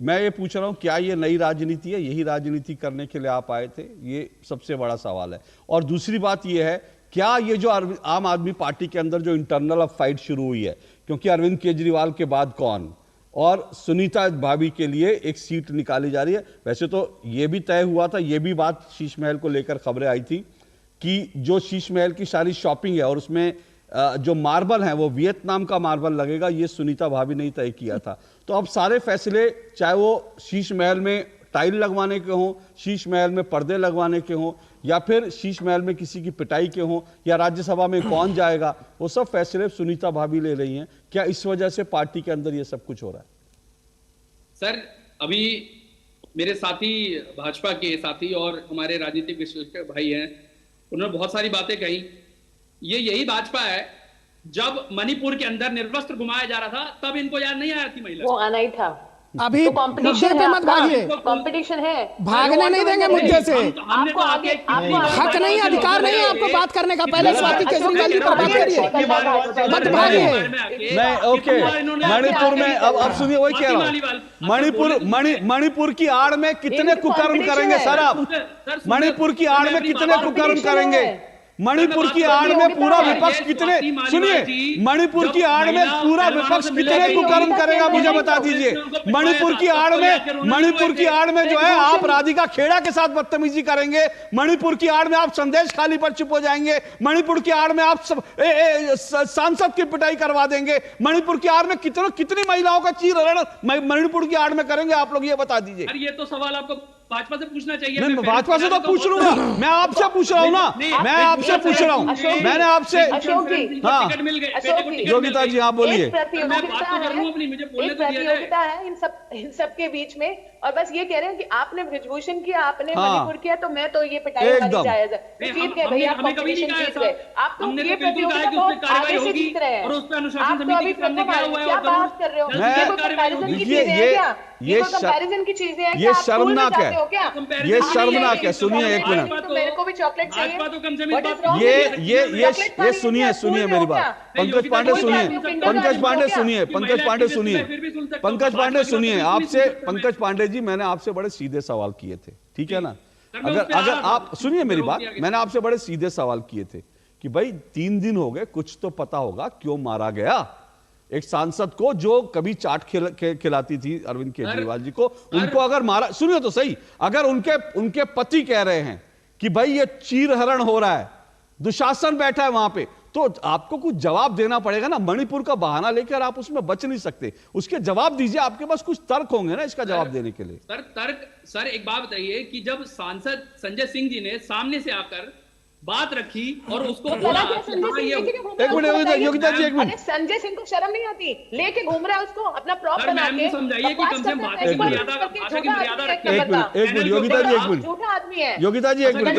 मैं ये पूछ रहा हूं, क्या ये नई राजनीति है? यही राजनीति करने के लिए आप आए थे? ये सबसे बड़ा सवाल है। और दूसरी बात ये है, क्या ये जो आम आदमी पार्टी के अंदर जो इंटरनल अब फाइट शुरू हुई है, क्योंकि अरविंद केजरीवाल के बाद कौन, और सुनीता भाभी के लिए एक सीट निकाली जा रही है। वैसे तो ये भी तय हुआ था, ये भी बात शीश महल को लेकर खबरें आई थी कि जो शीश महल की सारी शॉपिंग है और उसमें जो मार्बल है वो वियतनाम का मार्बल लगेगा, ये सुनीता भाभी ने तय किया था। तो अब सारे फैसले, चाहे वो शीश महल में टाइल लगवाने के हों, शीश महल में पर्दे लगवाने के हों, या फिर शीश महल में किसी की पिटाई के हों, या राज्यसभा में कौन जाएगा, वो सब फैसले सुनीता भाभी ले रही हैं। क्या इस वजह से पार्टी के अंदर ये सब कुछ हो रहा है? सर, अभी मेरे साथी, भाजपा के साथी और हमारे राजनीतिक विश्लेषक भाई हैं, उन्होंने बहुत सारी बातें कही। यही भाजपा है, जब मणिपुर के अंदर निर्वस्त्र घुमाया जा रहा था तब इनको याद नहीं आया थी महिला, वो आना ही था। अभी तो कंपटीशन पे मत भागिए, कंपटीशन है, भागने नहीं देंगे मुद्दे से। आपको आगे हक नहीं, अधिकार नहीं है आपको बात करने का। पहले स्वाति केजरीवाल जी पर बात करिए, मत भागिए। नहीं, ओके, मणिपुर में अब सुनिए, वही कह रहा हूं, मणिपुर की आड़ में कितने कुकर्म करेंगे सर आप? मणिपुर की आड़ में कितने कुकर्म करेंगे? मणिपुर की आड़ में पूरा विपक्ष कितने, सुनिए, मणिपुर की आड़ में पूरा विपक्ष कितने कुकर्म करेगा मुझे बता दीजिए। मणिपुर की आड़ में जो है आप राधिका खेड़ा के साथ बदतमीजी करेंगे, मणिपुर की आड़ में आप संदेश खाली पर चुप हो जाएंगे, मणिपुर की आड़ में आप सांसद की पिटाई करवा देंगे, मणिपुर की आड़ में कितनी महिलाओं का चीरहरण मणिपुर की आड़ में करेंगे आप लोग, ये बता दीजिए। ये तो सवाल आपको भाजपा से पूछना चाहिए। नहीं, भाजपा से तो पूछ लूंगा, मैं आपसे पूछ रहा हूँ ना, मैं आपसे पूछ रहा हूँ, मैंने आपसे। हाँ योगिता जी आप बोलिए। प्रतियोगिता है इन सब के बीच में, और बस ये कह रहे हैं कि आपने ब्रिजभूषण किया, आपने मणिपुर किया, तो मैं तो ये पिटाई वाली जायज है। ठीक है भैया, आप कॉम्पिटिशन जीत गए, आप तो ये प्रतियोगिता बहुत आगे से जीत रहे हैं, आप तो अभी क्या बात कर रहे हो? ये कोई कंपैरिजन की चीजें हैं क्या? ये कंपैरिजन की चीजें हैं क्या? ये शर्मनाक है, ये शर्मनाक है। सुनिए एक मिनट, मेरे को भी चॉकलेट चाहिए। ये सुनिए मेरी बात, पंकज पांडे सुनिए, पंकज पांडे सुनिए, आपसे पंकज पांडे जी मैंने आपसे बड़े सीधे सवाल किए थे, ठीक है ना? अगर आप सुनिए मेरी बात, मैंने आपसे बड़े सीधे सवाल किए थे कि भाई 3 दिन हो गए, कुछ तो पता होगा क्यों मारा गया एक सांसद को जो कभी चाट खिलाती थी अरविंद केजरीवाल जी को, उनको अगर मारा, सुनिए तो सही, अगर उनके पति कह रहे हैं कि भाई ये चीरहरण हो रहा है, दुशासन बैठा है वहां पे, तो आपको कुछ जवाब देना पड़ेगा ना। मणिपुर का बहाना लेकर आप उसमें बच नहीं सकते, उसके जवाब दीजिए, आपके पास कुछ तर्क होंगे ना इसका जवाब देने के लिए। सर एक बात बताइए कि जब सांसद संजय सिंह जी ने सामने से आकर बात रखी और उसको बोला, एक मिनट योगिता जी, एक मिनट, संजय सिंह को शर्म नहीं आती, लेके घूम रहा है उसको अपना प्रॉप बना के, समझाइए कि कम से कम भाषा की मर्यादा रखें। एक मिनट योगिता जी, एक मिनट, झूठा आदमी है योगिता जी, एक मिनट,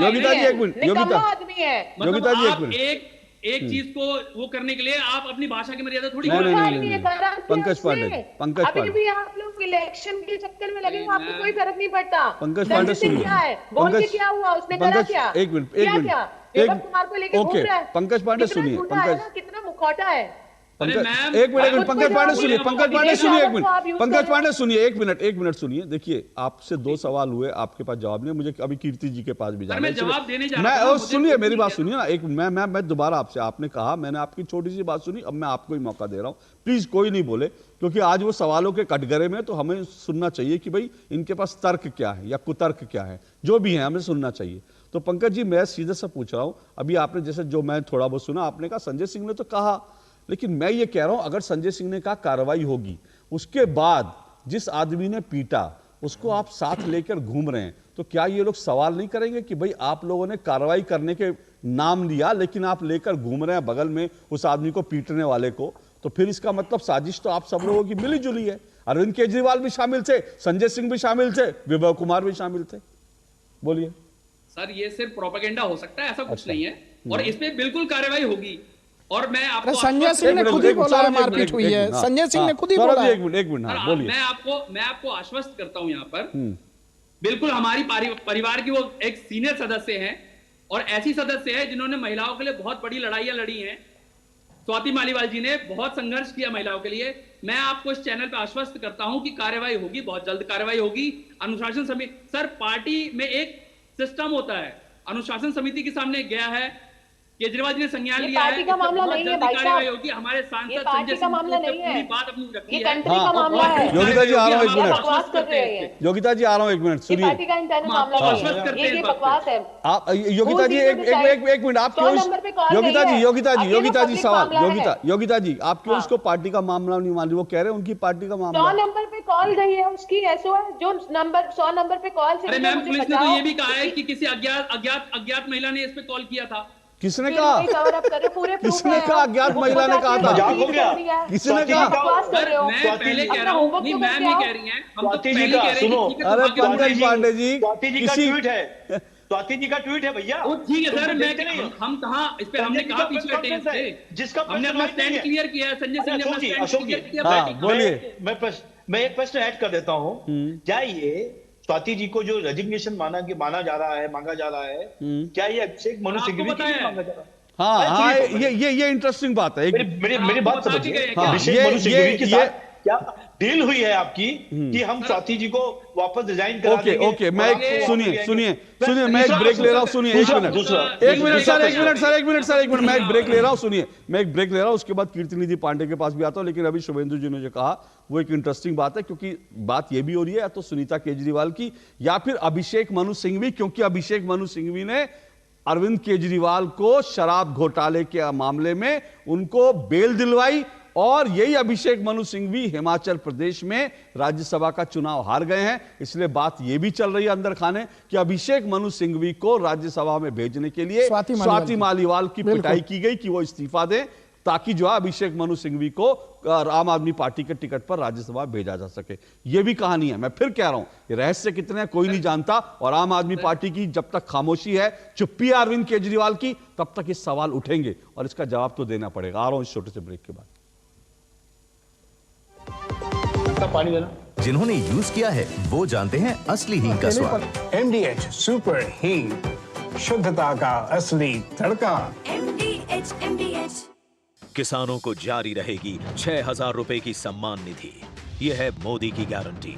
योगिता जी, एक मिनट, योगिता आदमी है, योगिता जी, एक मिनट, एक चीज को वो करने के लिए आप अपनी भाषा की मर्यादा थोड़ी नहीं, पंकज पांडे अभी आप लोग इलेक्शन के चक्कर में लगे, आपको कोई फर्क नहीं पड़ता। पंकज पांडे सुनिए, क्या है, बोल के क्या हुआ, उसने करा क्या? एक मिनट, कुमार को लेके घूम रहा है, पंकज पांडे सुनिए, कितना मुखौटा है। एक मिनट, पंकज पांडे सुनिए, पंकज पांडे सुनिए, एक मिनट, पंकज पांडे सुनिए, एक मिनट सुनिए। देखिए आपसे 2 सवाल हुए, आपके पास जवाब नहीं, मुझे अभी कीर्ति जी के पास भी जाना है, मैं सुनिए मेरी बात सुनिए ना, एक मैं दोबारा आपसे, आपने कहा, मैंने आपकी छोटी सी बात सुनी, अब मैं आपको ही मौका दे रहा हूं, प्लीज कोई नहीं बोले, क्योंकि आज वो सवालों के कटघरे में, तो हमें सुनना चाहिए कि भाई इनके पास तर्क क्या है या कुतर्क क्या है, जो भी है हमें सुनना चाहिए। तो पंकज जी मैं सीधे से पूछ रहा हूं, अभी आपने जैसे जो मैं थोड़ा बहुत सुना, आपने कहा संजय सिंह ने तो कहा, लेकिन मैं ये कह रहा हूं अगर संजय सिंह ने कहा कार्रवाई होगी, उसके बाद जिस आदमी ने पीटा उसको आप साथ लेकर घूम रहे हैं, तो क्या ये लोग सवाल नहीं करेंगे कि भाई आप लोगों ने कार्रवाई करने के नाम लिया लेकिन आप लेकर घूम रहे हैं बगल में उस आदमी को पीटने वाले को, तो फिर इसका मतलब साजिश तो आप सब लोगों की मिली जुली है। अरविंद केजरीवाल भी शामिल थे, संजय सिंह भी शामिल थे, विभव कुमार भी शामिल थे। बोलिए सर, ये सिर्फ प्रोपेगेंडा हो सकता है, ऐसा कुछ नहीं है, और इस पे बिल्कुल कार्रवाई होगी। और मैं आपको संजय सिंह ने खुद ही बोला है मारपीट हुई है, संजय सिंह ने खुद ही बोला है। एक मिनट बोलिए। मैं आपको आश्वस्त करता हूं यहाँ पर, बिल्कुल हमारी परिवार की वो एक सीनियर सदस्य हैं, और ऐसी सदस्य है जिन्होंने महिलाओं के लिए बहुत बड़ी लड़ाइयां लड़ी हैं। स्वाति मालीवाल जी ने बहुत संघर्ष किया महिलाओं के लिए। मैं आपको इस चैनल पर आश्वस्त करता हूं कि कार्रवाई होगी, बहुत जल्द कार्रवाई होगी। अनुशासन समिति, सर पार्टी में एक सिस्टम होता है, अनुशासन समिति के सामने गया है, केजरीवाल जी ने संज्ञान लिया है, का मामला नहीं है भाई साहब, होगी। हमारे सांसद संजय सिंह मामला नहीं है, बात अपनी रखी है, कंट्री का मामला है। योगिता जी आ रहा हूं एक मिनट, योगिता जी आ रहा हूं एक मिनट, सुनिए, पार्टी का इंटरनल मामला है, ये बकवास है। आप योगिता जी एक मिनट, आप क्यों योगिता जी सवाल, योगिता जी आप क्यों उसको पार्टी का मामला नहीं मान रही? वो कह रहे हैं उनकी पार्टी का मामला। 100 नंबर पे कॉल गई है उसकी, एसओ है जो नंबर 100 नंबर पे कॉल से। अरे मैम, पुलिस ने तो ये भी कहा है कि किसी अज्ञात महिला ने इस पे कॉल किया था। किसने कहा? किसने कहा? अज्ञात महिला ने कहा था? किसने कहा? मैं पहले कह रहा हूँ, नहीं मैम नहीं कह रही हैं, हम तो पहले कह रहे हैं। अरे पंकज पांडे जी, किसी ट्वीट है, स्वाति जी का ट्वीट है भैया। ठीक है सर, मैं हम कहाँ इस पे हमने कहा पिछले टेंस थे, जिसका हमने अपना स्टैंड क्लियर किया है। संजय सिंह ने अपना स्टैंड क्लियर किया। बोलिए, मैं एक प्रश्न ऐड कर देता हूँ। क्या ये स्वाति जी को जो रेजिग्नेशन मांगा जा रहा है, क्या ये अभिषेक मनु सिंघवी की मांगा जा रहा है? हाँ, ये इंटरेस्टिंग बात है। मेरी बात समझिए, अभिषेक मनु सिंघवी के साथ डील हुई है आपकी कि हम स्वाति जी को वापस रिजाइन करा देंगे। ओके मैं सुनिए मैं एक ब्रेक ले रहा हूं। सुनिए एक मिनट मैं एक ब्रेक ले रहा हूं। सुनिए मैं एक ब्रेक ले रहा हूं, उसके बाद कीर्तिनिधि पांडे के पास भी आता हूं। लेकिन अभी शुभेंदु जी ने जो कहा वो एक इंटरेस्टिंग बात है, क्योंकि बात ये भी हो रही है या तो सुनीता केजरीवाल की या फिर अभिषेक मनु सिंघवी, क्योंकि अभिषेक मनु सिंघवी ने अरविंद केजरीवाल को शराब घोटाले के मामले में उनको बेल दिलवाई, और यही अभिषेक मनु सिंघवी हिमाचल प्रदेश में राज्यसभा का चुनाव हार गए हैं। इसलिए बात यह भी चल रही है अंदर खाने कि अभिषेक मनु सिंघवी को राज्यसभा में भेजने के लिए स्वाति मालीवाल की पिटाई की गई कि वो इस्तीफा दें, ताकि जो है अभिषेक मनु सिंघवी को आम आदमी पार्टी के टिकट पर राज्यसभा भेजा जा सके। यह भी कहानी है। मैं फिर कह रहा हूं, ये रहस्य कितने हैं कोई नहीं जानता, और आम आदमी पार्टी की जब तक खामोशी है, चुप्पी है अरविंद केजरीवाल की, तब तक ये सवाल उठेंगे और इसका जवाब तो देना पड़ेगा। आ रहा हूं इस छोटे से ब्रेक के बाद। पानी देना। जिन्होंने यूज किया है वो जानते हैं असली हींग का स्वाद। MDH सुपर हींग, शुद्धता का असली तड़का। MDH। किसानों को जारी रहेगी 6,000 रुपए की सम्मान निधि। यह है मोदी की गारंटी।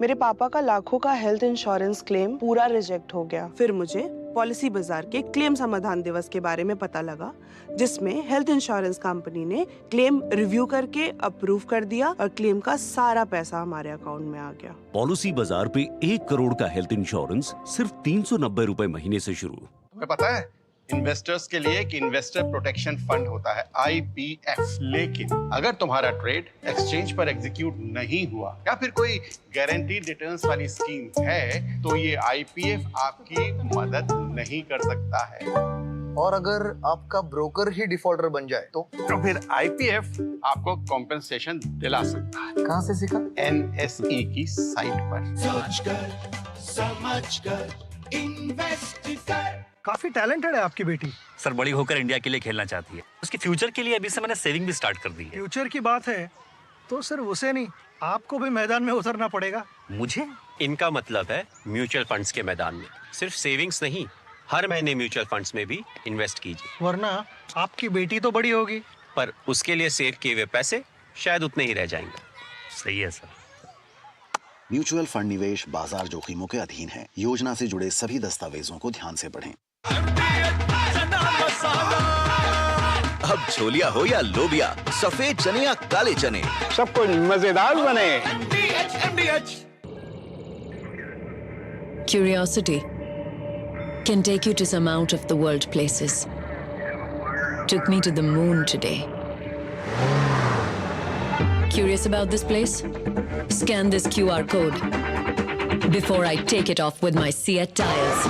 मेरे पापा का लाखों का हेल्थ इंश्योरेंस क्लेम पूरा रिजेक्ट हो गया। फिर मुझे पॉलिसी बाजार के क्लेम समाधान दिवस के बारे में पता लगा, जिसमें हेल्थ इंश्योरेंस कंपनी ने क्लेम रिव्यू करके अप्रूव कर दिया और क्लेम का सारा पैसा हमारे अकाउंट में आ गया। पॉलिसी बाजार पे 1 करोड़ का हेल्थ इंश्योरेंस सिर्फ 390 रुपए महीने से शुरू। तुम्हें पता है इन्वेस्टर्स के लिए एक इन्वेस्टर प्रोटेक्शन फंड होता है IPF, लेकिन अगर तुम्हारा ट्रेड एक्सचेंज पर एग्जीक्यूट नहीं हुआ या फिर कोई गारंटीड रिटर्न्स वाली स्कीम है तो ये IPF आपकी मदद नहीं कर सकता है। और अगर आपका ब्रोकर ही डिफॉल्टर बन जाए तो फिर IPF आपको कॉम्पेंसेशन दिला सकता है। कहां से सीखा? NSE की साइट पर। समझकर इन्वेस्ट कर। काफी टैलेंटेड है आपकी बेटी। सर बड़ी होकर इंडिया के लिए खेलना चाहती है। उसके फ्यूचर के लिए अभी से मैंने सेविंग भी स्टार्ट कर दी है। फ्यूचर की बात है तो सिर्फ उसे नहीं, आपको भी मैदान में उतरना पड़ेगा। मुझे? इनका मतलब है म्यूचुअल फंड्स के मैदान में। सिर्फ सेविंग्स नहीं, हर महीने म्यूचुअल फंड्स में भी इन्वेस्ट कीजिए। वरना आपकी बेटी तो बड़ी होगी, पर उसके लिए सेव किए हुए पैसे शायद उतने ही रह जाएंगे। सही है सर। म्यूचुअल फंड निवेश बाजार जोखिमों के अधीन है। योजना से जुड़े सभी दस्तावेजों को ध्यान से पढ़ें। अब छोलिया हो या लोबिया, सफेद चने या काले चने, सब कुछ मजेदार बने। Curiosity can take you to some out of the world places. Took me to the moon today. Curious about this place? Scan this QR code before I take it off with my Seat tires.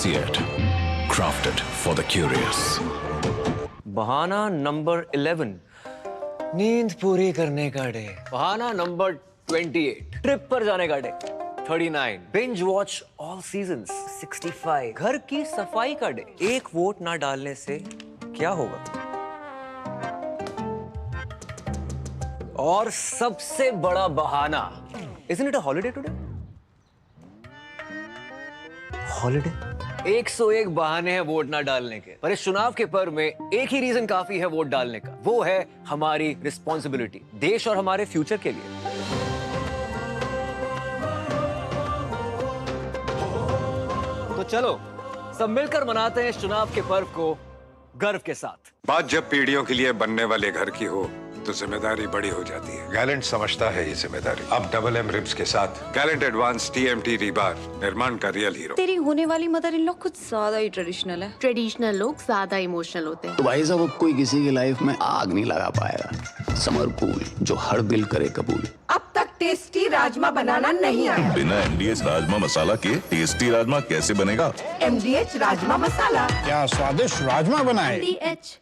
Seat, crafted for the curious. बहाना number 11, नींद पूरी करने का day. बहाना number 28, trip पर जाने का day. 39, binge watch all seasons. 65, घर की सफाई का डे। एक वोट ना डालने से क्या होगा? और सबसे बड़ा बहाना, isn't it a holiday today? Holiday? 101 बहाने हैं वोट ना डालने के, पर इस चुनाव के पर्व में एक ही रीजन काफी है वोट डालने का। वो है हमारी रिस्पॉन्सिबिलिटी, देश और हमारे फ्यूचर के लिए। तो चलो सब मिलकर मनाते हैं इस चुनाव के पर्व को गर्व के साथ। बात जब पीढ़ियों के लिए बनने वाले घर की हो तो जिम्मेदारी बड़ी हो जाती है। गैलेंट समझता है ये जिम्मेदारी। अब डबल M रिब्स के साथ गैलेंट एडवांस TMT रीबार, निर्माण का रियल हीरो। तेरी होने वाली मदर इन लॉ कुछ ज्यादा ही ट्रेडिशनल है। ट्रेडिशनल लोग ज्यादा इमोशनल होते हैं। तो भाई साहब अब कोई किसी की लाइफ में आग नहीं लगा पाएगा। समर कूल, जो हर दिल करे कबूल। अब तक टेस्टी राजमा बनाना नहीं आया। बिना MDH राजमा मसाला के टेस्टी राजमा कैसे बनेगा? MDH राजमा मसाला। क्या स्वादिष्ट राजमा बनाए। MDH।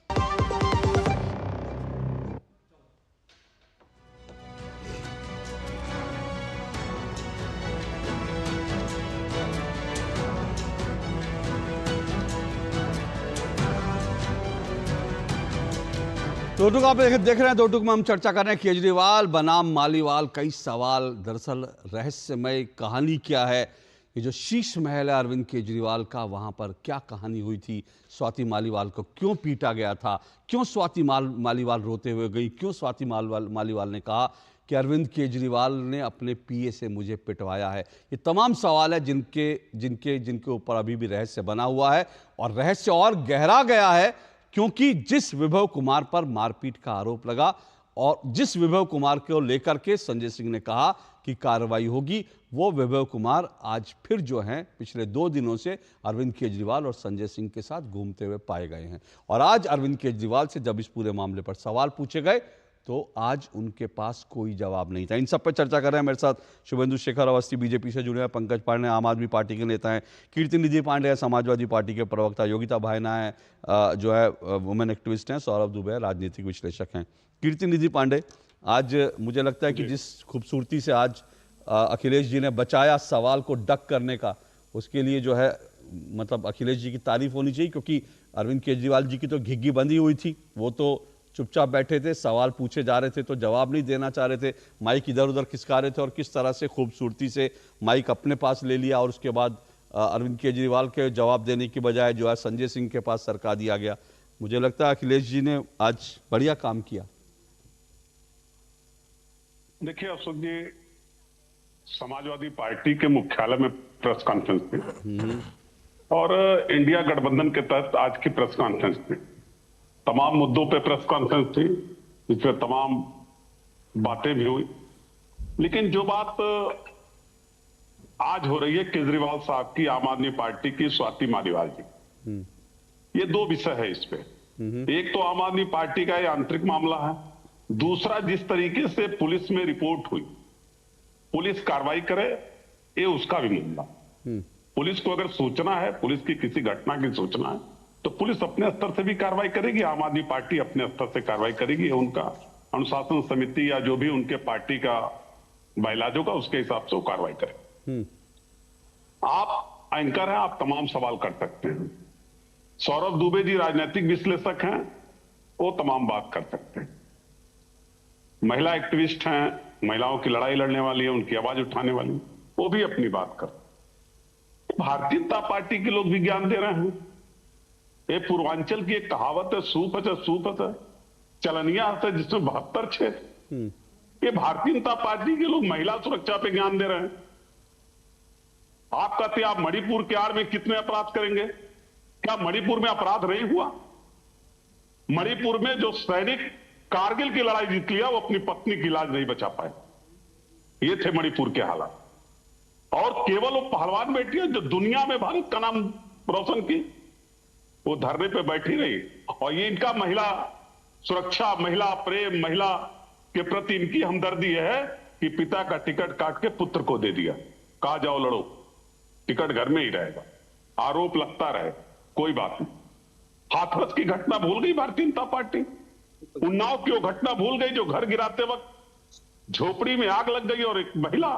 दो टुक आप देख रहे हैं। दो टुक में हम चर्चा कर रहे हैं केजरीवाल बनाम मालीवाल। कई सवाल, दरअसल रहस्यमय कहानी क्या है, कि जो शीश महल है अरविंद केजरीवाल का, वहाँ पर क्या कहानी हुई थी, स्वाति मालीवाल को क्यों पीटा गया था, क्यों स्वाति मालीवाल रोते हुए गई, क्यों स्वाति मालीवाल ने कहा कि अरविंद केजरीवाल ने अपने पीए से मुझे पिटवाया है। ये तमाम सवाल है जिनके ऊपर अभी भी रहस्य बना हुआ है, और रहस्य और गहरा गया है क्योंकि जिस विभव कुमार पर मारपीट का आरोप लगा और जिस विभव कुमार को लेकर के संजय सिंह ने कहा कि कार्रवाई होगी, वो विभव कुमार आज फिर जो हैं पिछले 2 दिनों से अरविंद केजरीवाल और संजय सिंह के साथ घूमते हुए पाए गए हैं। और आज अरविंद केजरीवाल से जब इस पूरे मामले पर सवाल पूछे गए तो आज उनके पास कोई जवाब नहीं था। इन सब पर चर्चा कर रहे हैं मेरे साथ शुभेंदु शेखर अवस्थी बीजेपी से जुड़े हैं, पंकज पांडे आम आदमी पार्टी के नेता हैं, कीर्ति निधि पांडे समाजवादी पार्टी के प्रवक्ता, योगिता भायना है जो है वुमेन एक्टिविस्ट हैं, सौरभ दुबे राजनीतिक विश्लेषक हैं। कीर्ति निधि पांडे, आज मुझे लगता है कि जिस खूबसूरती से आज अखिलेश जी ने बचाया सवाल को डक करने का, उसके लिए जो है मतलब अखिलेश जी की तारीफ होनी चाहिए, क्योंकि अरविंद केजरीवाल जी की तो घिग्गी बंधी हुई थी, वो तो चुपचाप बैठे थे, सवाल पूछे जा रहे थे तो जवाब नहीं देना चाह रहे थे, माइक इधर उधर खिसका रहे थे, और किस तरह से खूबसूरती से माइक अपने पास ले लिया और उसके बाद अरविंद केजरीवाल के जवाब देने की बजाय जो है संजय सिंह के पास सरका दिया गया। मुझे लगता है अखिलेश जी ने आज बढ़िया काम किया। देखिए अशोक जी, समाजवादी पार्टी के मुख्यालय में प्रेस कॉन्फ्रेंस में और इंडिया गठबंधन के तहत आज की प्रेस कॉन्फ्रेंस में तमाम मुद्दों पे प्रेस कॉन्फ्रेंस थी, इसमें तमाम बातें भी हुई, लेकिन जो बात आज हो रही है केजरीवाल साहब की, आम आदमी पार्टी की स्वाति मालीवाल जी, ये 2 विषय है इस पे। एक तो आम आदमी पार्टी का ये आंतरिक मामला है, दूसरा जिस तरीके से पुलिस में रिपोर्ट हुई, पुलिस कार्रवाई करे, ये उसका भी मामला। पुलिस को अगर सूचना है, पुलिस की किसी घटना की सूचना है, तो पुलिस अपने स्तर से भी कार्रवाई करेगी, आम आदमी पार्टी अपने स्तर से कार्रवाई करेगी, उनका अनुशासन समिति या जो भी उनके पार्टी का बायलॉज होगा उसके हिसाब से वो कार्रवाई करे। आप एंकर हैं, आप तमाम सवाल कर सकते हैं। सौरभ दुबे जी राजनीतिक विश्लेषक हैं, वो तमाम बात कर सकते हैं। महिला एक्टिविस्ट हैं, महिलाओं की लड़ाई लड़ने वाली है, उनकी आवाज उठाने वाली, वो भी अपनी बात कर। भारतीय जनता पार्टी के लोग भी ज्ञान दे रहे हैं। ये पूर्वांचल की एक कहावत है, सूपत है चलनिया है, जिसमें 72 छेद। ये भारतीय जनता पार्टी के लोग महिला सुरक्षा पे ज्ञान दे रहे हैं। आप कहते हैं आप मणिपुर के आड़ में कितने अपराध करेंगे? क्या मणिपुर में अपराध नहीं हुआ? मणिपुर में जो सैनिक कारगिल की लड़ाई जीत लिया, वो अपनी पत्नी की इलाज नहीं बचा पाए। ये थे मणिपुर के हालात। और केवल वो पहलवान बैठी है जो दुनिया में भारत का नाम रोशन की, वो धरने पे बैठी रही। और ये इनका महिला सुरक्षा, महिला प्रेम, महिला के प्रति इनकी हमदर्दी है कि पिता का टिकट काट के पुत्र को दे दिया, कहा जाओ लड़ो, टिकट घर में ही रहेगा, आरोप लगता रहे, कोई बात नहीं। हाथरस की घटना भूल गई भारतीय जनता पार्टी। उन्नाव की वो घटना भूल गई जो घर गिराते वक्त झोपड़ी में आग लग गई और एक महिला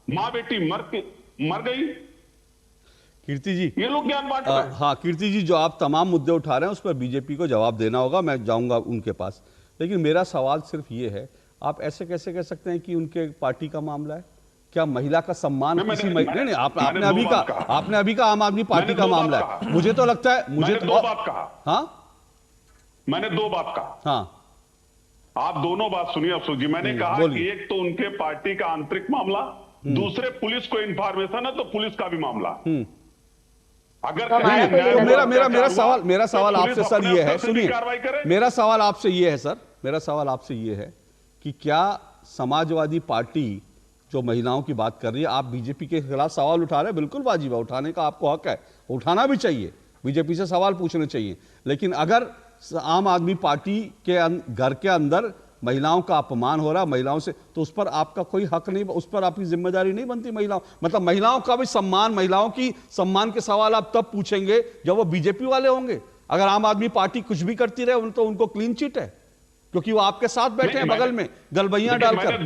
मां बेटी मर गई। कीर्ति जी, ये लोग ज्ञान बांट रहे हैं। हाँ कीर्ति जी, जो आप तमाम मुद्दे उठा रहे हैं उस पर बीजेपी को जवाब देना होगा, मैं जाऊंगा उनके पास, लेकिन मेरा सवाल सिर्फ ये है, आप ऐसे कैसे कह सकते हैं कि उनके पार्टी का मामला है? क्या महिला का सम्मान किसी नहीं, आपने अभी कहा आम आदमी पार्टी का मामला है। मुझे तो लगता है, मुझे तो 2 बात कहा। हाँ, मैंने 2 बात कहा। हाँ, आप दोनों बात सुनिए अफसोस जी। मैंने कहा कि एक तो उनके पार्टी का आंतरिक मामला, दूसरे पुलिस को इंफॉर्मेशन है तो पुलिस का भी मामला। अगर तो मेरा सवाल आपसे सर ये है, सुनिए, मेरा सवाल आपसे ये है सर, मेरा सवाल आपसे ये है कि क्या समाजवादी पार्टी जो महिलाओं की बात कर रही है, आप बीजेपी के खिलाफ सवाल उठा रहे हैं, बिल्कुल वाजिब है, उठाने का आपको हक है, उठाना भी चाहिए, बीजेपी से सवाल पूछने चाहिए, लेकिन अगर आम आदमी पार्टी के घर के अंदर महिलाओं का अपमान हो रहा है महिलाओं से, तो उस पर आपका कोई हक नहीं, उस पर आपकी जिम्मेदारी नहीं बनती। महिलाओं मतलब महिलाओं का भी सम्मान, महिलाओं की सम्मान के सवाल आप तब पूछेंगे जब वो बीजेपी वाले होंगे। अगर आम आदमी पार्टी कुछ भी करती रहे तो उनको क्लीन चिट है, क्योंकि वो आपके साथ बैठे हैं बगल में गलबैया डालकर।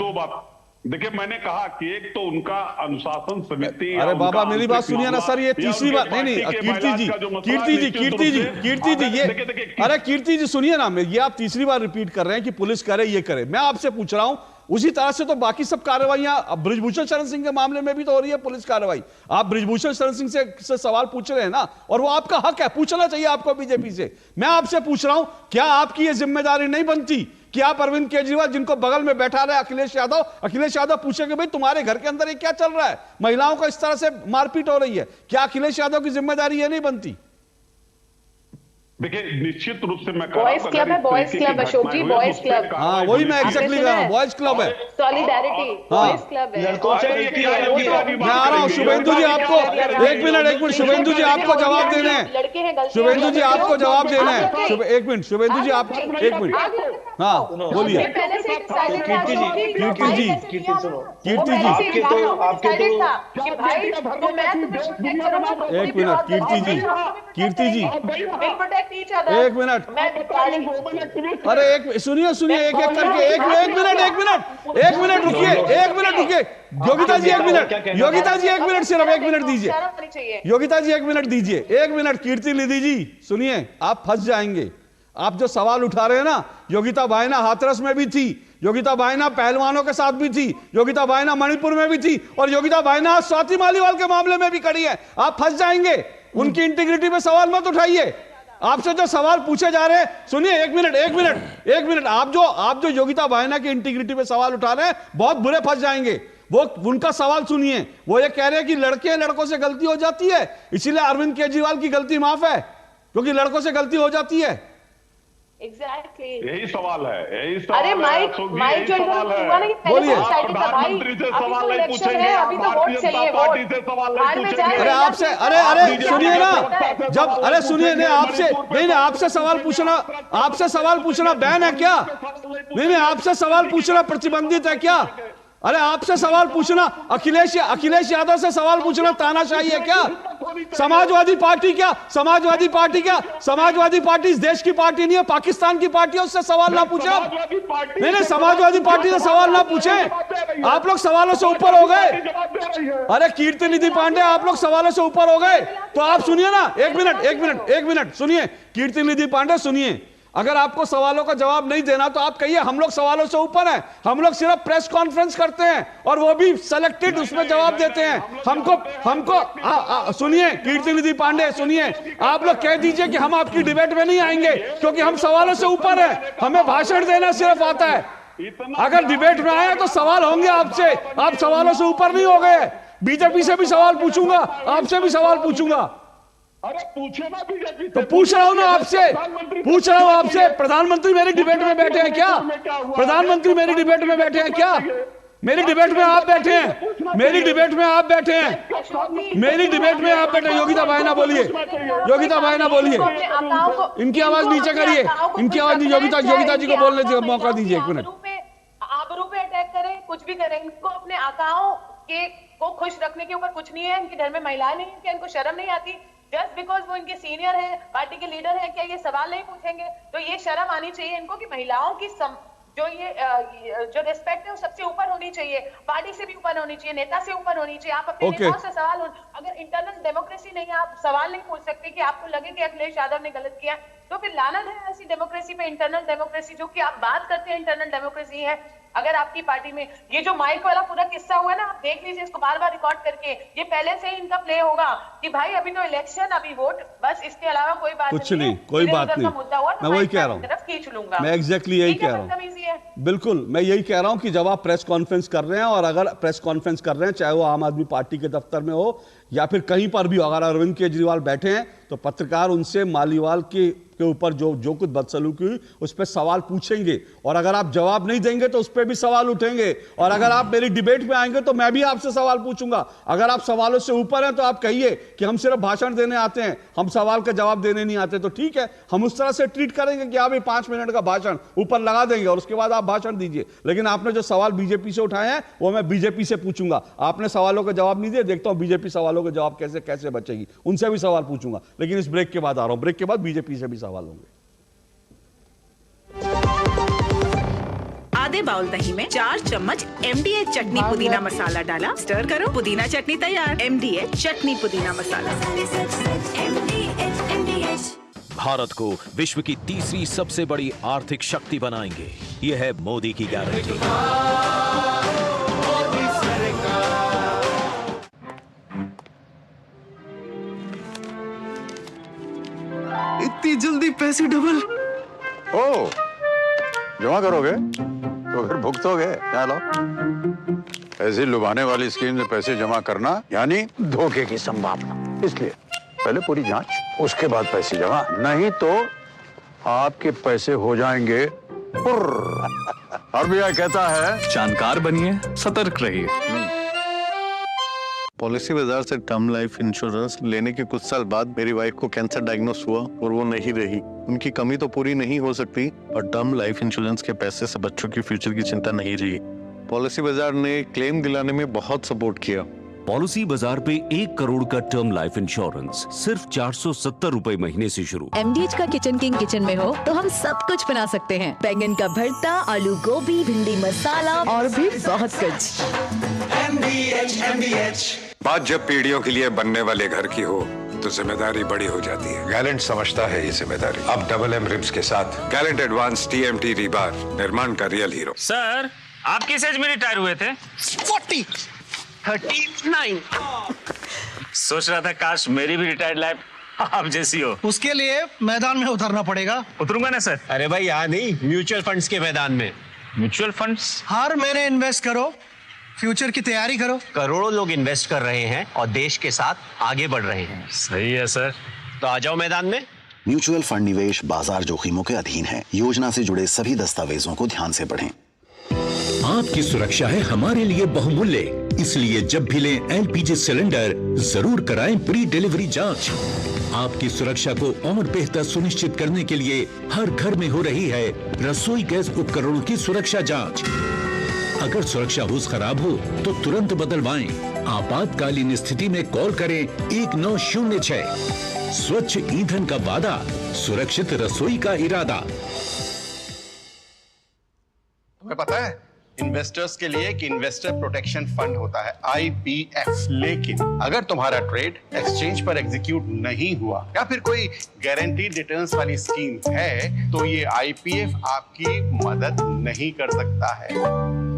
देखिए, मैंने कहा कि एक तो उनका अनुशासन समिति, अरे बाबा मेरी बात सुनिए ना सर, ये तीसरी बात नहीं, कीर्ति जी ये, अरे कीर्ति जी सुनिए ना, ये आप तीसरी बार रिपीट कर रहे हैं कि पुलिस करे ये करे। मैं आपसे पूछ रहा हूं उसी तरह से तो बाकी सब कार्रवाइयां, बृजभूषण शरण सिंह के मामले में भी तो हो रही है पुलिस कार्रवाई। आप बृजभूषण शरण सिंह से सवाल पूछ रहे हैं ना, और वो आपका हक है, पूछना चाहिए आपको बीजेपी से। मैं आपसे पूछ रहा हूं, क्या आपकी ये जिम्मेदारी नहीं बनती कि आप अरविंद केजरीवाल जिनको बगल में बैठा रहे अखिलेश यादव पूछेंगे भाई तुम्हारे घर के अंदर ये क्या चल रहा है, महिलाओं को इस तरह से मारपीट हो रही है, क्या अखिलेश यादव की जिम्मेदारी ये नहीं बनती? देखिए, निश्चित रूप से मैं बॉयज क्लब है, बॉयज क्लब अशोक जी, बॉयज क्लब। हाँ वही मैं एग्जैक्टली कह रहा हूँ, बॉयज क्लब है, सॉलिडेरिटी बॉयज क्लब है। मैं आ रहा हूँ शुभेंदु जी, आपको एक मिनट शुभेंदु जी आपको जवाब देने हैं, शुभेंदु जी आपको जवाब देना है, एक मिनट शुभेंदु जी आप एक मिनट, हाँ बोलिए। कीर्ति जी एक मिनट, कीर्ति जी एक मिनट, अरे एक सुनिए एक एक करके, एक मिनट रुकिए, योगिता जी एक मिनट, सिर्फ एक मिनट दीजिए, योगिता जी एक मिनट दीजिए, एक मिनट। कीर्ति निधि जी सुनिए, आप फंस जाएंगे। आप जो सवाल उठा रहे हैं ना, योगिता बायना हाथरस में भी थी, योगिता बायना पहलवानों के साथ भी थी, योगिता बायना मणिपुर में भी थी, और योगिता बायना स्वाति मालीवाल के मामले में भी खड़ी है। आप फंस जाएंगे, उनकी इंटीग्रिटी पे सवाल मत उठाइए। आपसे जो सवाल पूछे जा रहे हैं, सुनिए एक मिनट, आप जो योगिता बायना की इंटीग्रिटी पे सवाल उठा रहे हैं, बहुत बुरे फंस जाएंगे। वो उनका सवाल सुनिए, वो ये कह रहे हैं कि लड़कों से गलती हो जाती है, इसीलिए अरविंद केजरीवाल की गलती माफ है, क्योंकि लड़कों से गलती हो जाती है। Exactly. यही सवाल है, अरे माइक जो बोलिए। प्रधानमंत्री से सवाल नहीं पूछेंगे, भारतीय जनता पार्टी से सवाल नहीं पूछेंगे। अरे आपसे, अरे सुनिए ना, जब अरे सुनिए नहीं, आपसे सवाल पूछना बैन है क्या? नहीं, आपसे सवाल पूछना प्रतिबंधित है क्या? अरे आपसे सवाल पूछना, अखिलेश यादव से सवाल पूछना तानाशाही है क्या? समाजवादी पार्टी इस देश की पार्टी नहीं है, पाकिस्तान की पार्टी है, उससे सवाल ना पूछे। नहीं, समाजवादी पार्टी से सवाल ना पूछे। आप लोग सवालों से ऊपर हो गए। अरे कीर्ति निधि पांडे, आप लोग सवालों से ऊपर हो गए। तो आप सुनिए ना, एक मिनट सुनिए, कीर्ति निधि पांडे सुनिए, अगर आपको सवालों का जवाब नहीं देना तो आप कहिए हम लोग सवालों से ऊपर हैं, हम लोग सिर्फ प्रेस कॉन्फ्रेंस करते हैं और वो भी सिलेक्टेड उसमें जवाब देते हैं। हमको सुनिए कीर्ति निधि पांडे सुनिए, आप लोग कह दीजिए कि हम आपकी डिबेट में नहीं आएंगे क्योंकि हम सवालों से ऊपर हैं, हमें भाषण देना सिर्फ आता है। अगर डिबेट में आए तो सवाल होंगे आपसे, आप सवालों से ऊपर नहीं हो गए। बीजेपी से भी सवाल पूछूंगा, आपसे भी सवाल पूछूंगा। अरे पूछे ना बीजेपी तो पूछ रहा हूं ना आपसे, प्रधानमंत्री मेरी डिबेट में बैठे हैं क्या? प्रधानमंत्री मेरी डिबेट में बैठे हैं क्या? मेरी डिबेट में आप बैठे हैं, मेरी डिबेट में आप बैठे हैं। योगिता बायना बोलिए, इनकी आवाज नीचे करिए, इनकी आवाज योगिता जी को बोलने दीजिए, मौका दीजिए। एक मिनट। आबरू पे अटैक करें, कुछ भी करें, इनको अपने आकाओं के को खुश रखने के ऊपर कुछ नहीं है। इनके घर में महिलाएं नहीं है, क्या इनको शर्म नहीं आती? जस्ट बिकॉज वो इनके सीनियर है, पार्टी के लीडर है, क्या ये सवाल नहीं पूछेंगे? तो ये शर्म आनी चाहिए इनको कि महिलाओं की जो रिस्पेक्ट है वो सबसे ऊपर होनी चाहिए, पार्टी से भी ऊपर होनी चाहिए, नेता से ऊपर होनी चाहिए। आप अपने नेताओं से सवाल, अगर इंटरनल डेमोक्रेसी नहीं, आप सवाल नहीं पूछ सकते कि आपको लगे कि अखिलेश यादव ने गलत किया, तो फिर लानत है ऐसी डेमोक्रेसी पे, इंटरनल डेमोक्रेसी जो कि आप बात करते हैं इंटरनल डेमोक्रेसी है। अगर आपकी पार्टी में ये जो माइक वाला पूरा किस्सा हुआ है ना, आप देख लीजिए इसको बार बार रिकॉर्ड करके, ये पहले से ही इनका प्ले होगा कि भाई अभी तो इलेक्शन, अभी वोट, बस इसके अलावा कोई बात कुछ नहीं, कोई बात नहीं। मैं वही कह रहा हूँ, मैं एग्जैक्टली यही कह रहा हूँ, बिल्कुल मैं यही कह रहा हूँ कि जब आप प्रेस कॉन्फ्रेंस कर रहे हैं, और अगर प्रेस कॉन्फ्रेंस कर रहे हैं चाहे वो आम आदमी पार्टी के दफ्तर में हो या फिर कहीं पर भी, अगर अरविंद केजरीवाल बैठे हैं तो पत्रकार उनसे मालीवाल के ऊपर जो कुछ बदसलूकी हुई उस पर सवाल पूछेंगे, और अगर आप जवाब नहीं देंगे तो उस पर भी सवाल उठेंगे, और अगर आप मेरी डिबेट में आएंगे तो मैं भी आपसे सवाल पूछूंगा। अगर आप सवालों से ऊपर हैं तो आप कहिए कि हम सिर्फ भाषण देने आते हैं, हम सवाल का जवाब देने नहीं आते, तो ठीक है, हम उस तरह से ट्रीट करेंगे कि आप 5 मिनट का भाषण ऊपर लगा देंगे और उसके बाद आप भाषण दीजिए। लेकिन आपने जो सवाल बीजेपी से उठाए हैं वो मैं बीजेपी से पूछूंगा। आपने सवालों का जवाब नहीं दिया, देखता हूं बीजेपी सवालों के जवाब कैसे बचेगी, उनसे भी सवाल पूछूंगा। लेकिन इस ब्रेक के बाद आ रहा हूं, ब्रेक के बाद बीजेपी से भी सवाल होंगे। आधे बाउल दही में 4 चम्मच MDH चटनी पुदीना मसाला डाला, स्टर करो, पुदीना चटनी तैयार। MDH चटनी पुदीना मसाला। भारत को विश्व की तीसरी सबसे बड़ी आर्थिक शक्ति बनाएंगे, यह है मोदी की गारंटी। इतनी जल्दी पैसे डबल? ओ, जमा करोगे तो फिर भुगतोगे। चलो, ऐसी लुभाने वाली स्कीम में पैसे जमा करना यानी धोखे की संभावना, इसलिए पहले पूरी जांच, उसके बाद पैसे जमा, नहीं तो आपके पैसे हो जाएंगे RBI कहता है जानकार बनिए, सतर्क रहिए। पॉलिसी बाजार से टर्म लाइफ इंश्योरेंस लेने के कुछ साल बाद मेरी वाइफ को कैंसर डायग्नोस हुआ और वो नहीं रही। उनकी कमी तो पूरी नहीं हो सकती और टर्म लाइफ इंश्योरेंस के पैसे से बच्चों की फ्यूचर की चिंता नहीं रही। पॉलिसी बाजार ने क्लेम दिलाने में बहुत सपोर्ट किया। पॉलिसी बाजार पे 1 करोड़ का टर्म लाइफ इंश्योरेंस सिर्फ 470 रुपए महीने से शुरू। MDH का किचन किंग किचन में हो तो हम सब कुछ बना सकते हैं। बैंगन का भरता, आलू गोभी, भिंडी मसाला और भी बहुत कुछ। MDH। बात जब पीढ़ियों के लिए बनने वाले घर की हो तो जिम्मेदारी बड़ी हो जाती है। गैलेंट समझता है ये जिम्मेदारी। अब MM रिब्स के साथ गैलेंट एडवांस TMT रीबार, निर्माण का रियल हीरो। सर, आप किस एज में रिटायर हुए थे? 39। सोच रहा था काश मेरी भी रिटायर्ड लाइफ आप जैसी हो। उसके लिए मैदान में उतरना पड़ेगा। उतरूंगा ना सर। अरे भाई यहाँ नहीं, म्यूचुअल फंड्स के मैदान में। Mutual funds? हर महीने इन्वेस्ट करो, फ्यूचर की तैयारी करो। करोड़ों लोग इन्वेस्ट कर रहे हैं और देश के साथ आगे बढ़ रहे हैं। सही है सर। तो आ जाओ मैदान में। म्यूचुअल फंड निवेश बाजार जोखिमों के अधीन है। योजना से जुड़े सभी दस्तावेजों को ध्यान से पढ़ें। आपकी सुरक्षा है हमारे लिए बहुमूल्य, इसलिए जब भी लें LPG सिलेंडर जरूर कराएं प्री डिलीवरी जांच। आपकी सुरक्षा को और बेहतर सुनिश्चित करने के लिए हर घर में हो रही है रसोई गैस उपकरणों की सुरक्षा जांच। अगर सुरक्षा होस खराब हो तो तुरंत बदलवाएं। आपातकालीन स्थिति में कॉल करें 1906। स्वच्छ ईंधन का वादा, सुरक्षित रसोई का इरादा। तुम्हें पता है इन्वेस्टर्स के लिए एक इन्वेस्टर प्रोटेक्शन फंड होता है IPF, लेकिन अगर तुम्हारा ट्रेड एक्सचेंज पर एग्जीक्यूट नहीं हुआ या फिर कोई गारंटीड रिटर्न्स वाली स्कीम है तो ये IPF आपकी मदद नहीं कर सकता है।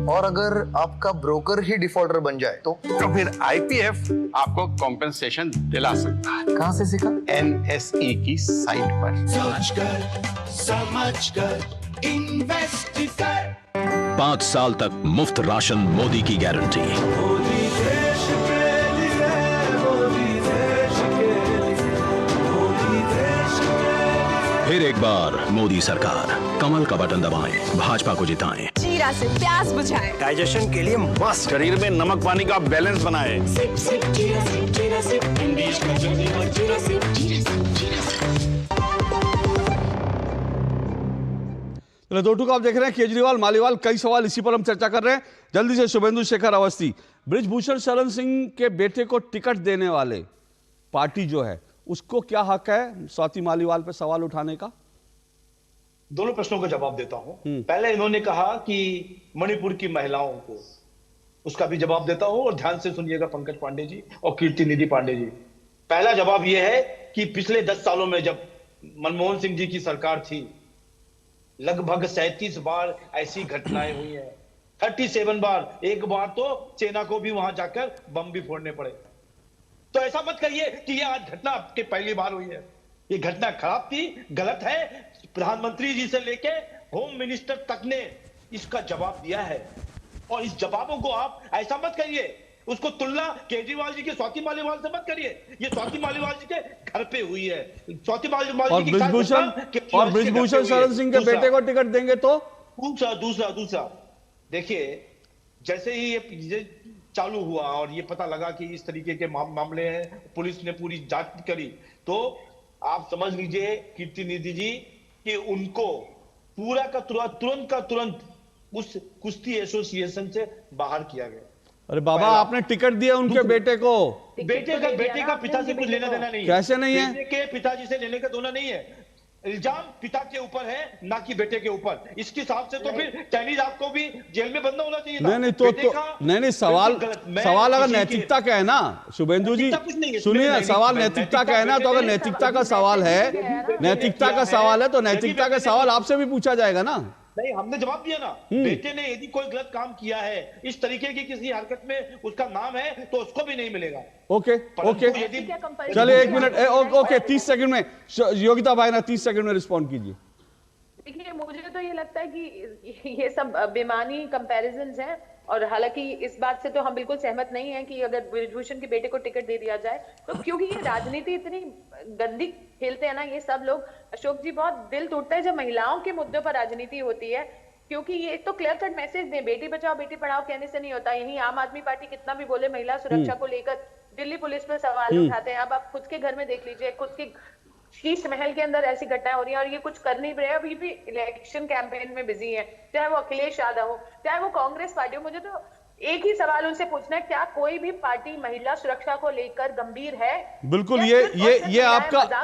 और अगर आपका ब्रोकर ही डिफॉल्टर बन जाए तो फिर IPF आपको कॉम्पेंसेशन दिला सकता है। कहां से सीखा? NSE की साइट पर। समझ कर इन्वेस्ट कर। 5 साल तक मुफ्त राशन, मोदी की गारंटी। फिर एक बार मोदी सरकार, कमल का बटन दबाएं, भाजपा को जिताएं। जीरा से प्यास बुझाएं। डाइजेशन के लिए मस्त, शरीर में नमक पानी का बैलेंस बनाए। दो टूक आप देख रहे हैं केजरीवाल मालीवाल, कई सवाल इसी पर हम चर्चा कर रहे हैं। जल्दी से शुभेंदु शेखर अवस्थी, बृजभूषण शरण सिंह के बेटे को टिकट देने वाले पार्टी जो है उसको क्या हक है स्वाति मालीवाल पे सवाल उठाने का? दोनों प्रश्नों का जवाब देता हूं। पहले इन्होंने कहा कि मणिपुर की महिलाओं को, उसका भी जवाब देता हूं और ध्यान से सुनिएगा पंकज पांडे जी और कीर्ति निधि पांडे जी। पहला जवाब यह है कि पिछले 10 सालों में जब मनमोहन सिंह जी की सरकार थी, लगभग 37 बार ऐसी घटनाएं हुई हैं। 37 बार, एक बार तो सेना को भी वहां जाकर बम भी फोड़ने पड़े। तो ऐसा मत कहिए कि ये आज घटना आपके पहली बार हुई है। ये घटना खराब थी, गलत है। प्रधानमंत्री जी से लेके होम मिनिस्टर तक ने इसका जवाब दिया है और इस जवाबों को आप ऐसा मत करिए, उसको तुलना केजरीवाल जी के स्वाति मालीवाल से मत करिए। ये स्वाति मालीवाल जी के घर पे हुई है। स्वाति मालीवाल जी की और बृजभूषण शरण सिंह के बेटे को टिकट देंगे तो? दूसरा देखिए, जैसे ही ये चालू हुआ और ये पता लगा कि इस तरीके के मामले हैं, पुलिस ने पूरी जांच करी, तो आप समझ लीजिए कीर्ति निधि जी कि उनको पूरा का तुरंत उस कुश्ती एसोसिएशन से बाहर किया गया। अरे बाबा, आपने टिकट दिया उनके बेटे को। बेटे का पिता से कुछ लेना देना नहीं है। कैसे नहीं है? बेटे के पिताजी से लेने का देना नहीं है। इल्जाम पिता के ऊपर है ना कि बेटे के ऊपर। इसके हिसाब से तो फिर चाइनीज आपको भी जेल में बंद होना चाहिए था। नहीं सवाल अगर नैतिकता का है ना शुभेंदु जी, सुनिए ना, सवाल नैतिकता का है ना, तो अगर नैतिकता का सवाल है, नैतिकता का सवाल है तो नैतिकता का सवाल आपसे भी पूछा जाएगा ना। नहीं, हमने जवाब दिया ना, बेटे ने यदि कोई गलत काम किया है, इस तरीके की किसी हरकत में उसका नाम है, तो उसको भी नहीं मिलेगा। ओके चलिए 1 मिनट, ओके 30 सेकंड में योगिता भाई ना 30 सेकंड में रिस्पॉन्ड कीजिए। देखिए, मुझे तो ये लगता है कि ये सब बेमानी कंपैरिजन्स हैं, और हालांकि इस बात से तो हम बिल्कुल सहमत नहीं है कि अगर ब्रिजभूषण के बेटे को टिकट दे दिया जाए तो, क्योंकि ये राजनीति इतनी गंदी खेलते हैं ना ये सब लोग। अशोक जी, बहुत दिल टूटता है जब महिलाओं के मुद्दों पर राजनीति होती है, क्योंकि ये एक तो क्लियर कट मैसेज दें, बेटी बचाओ बेटी पढ़ाओ कहने से नहीं होता। यही आम आदमी पार्टी कितना भी बोले महिला सुरक्षा को लेकर, दिल्ली पुलिस पर सवाल उठाते हैं। अब आप खुद के घर में देख लीजिए, खुद के शीश महल के अंदर ऐसी घटनाएं हो रही हैं और ये कुछ कर नहीं रहे। अभी भी इलेक्शन कैंपेन में बिजी हैं, चाहे वो अखिलेश यादव हो, चाहे वो कांग्रेस पार्टी हो। मुझे तो एक ही सवाल उनसे पूछना है, क्या कोई भी पार्टी महिला सुरक्षा को लेकर गंभीर है? बिल्कुल, ये आपका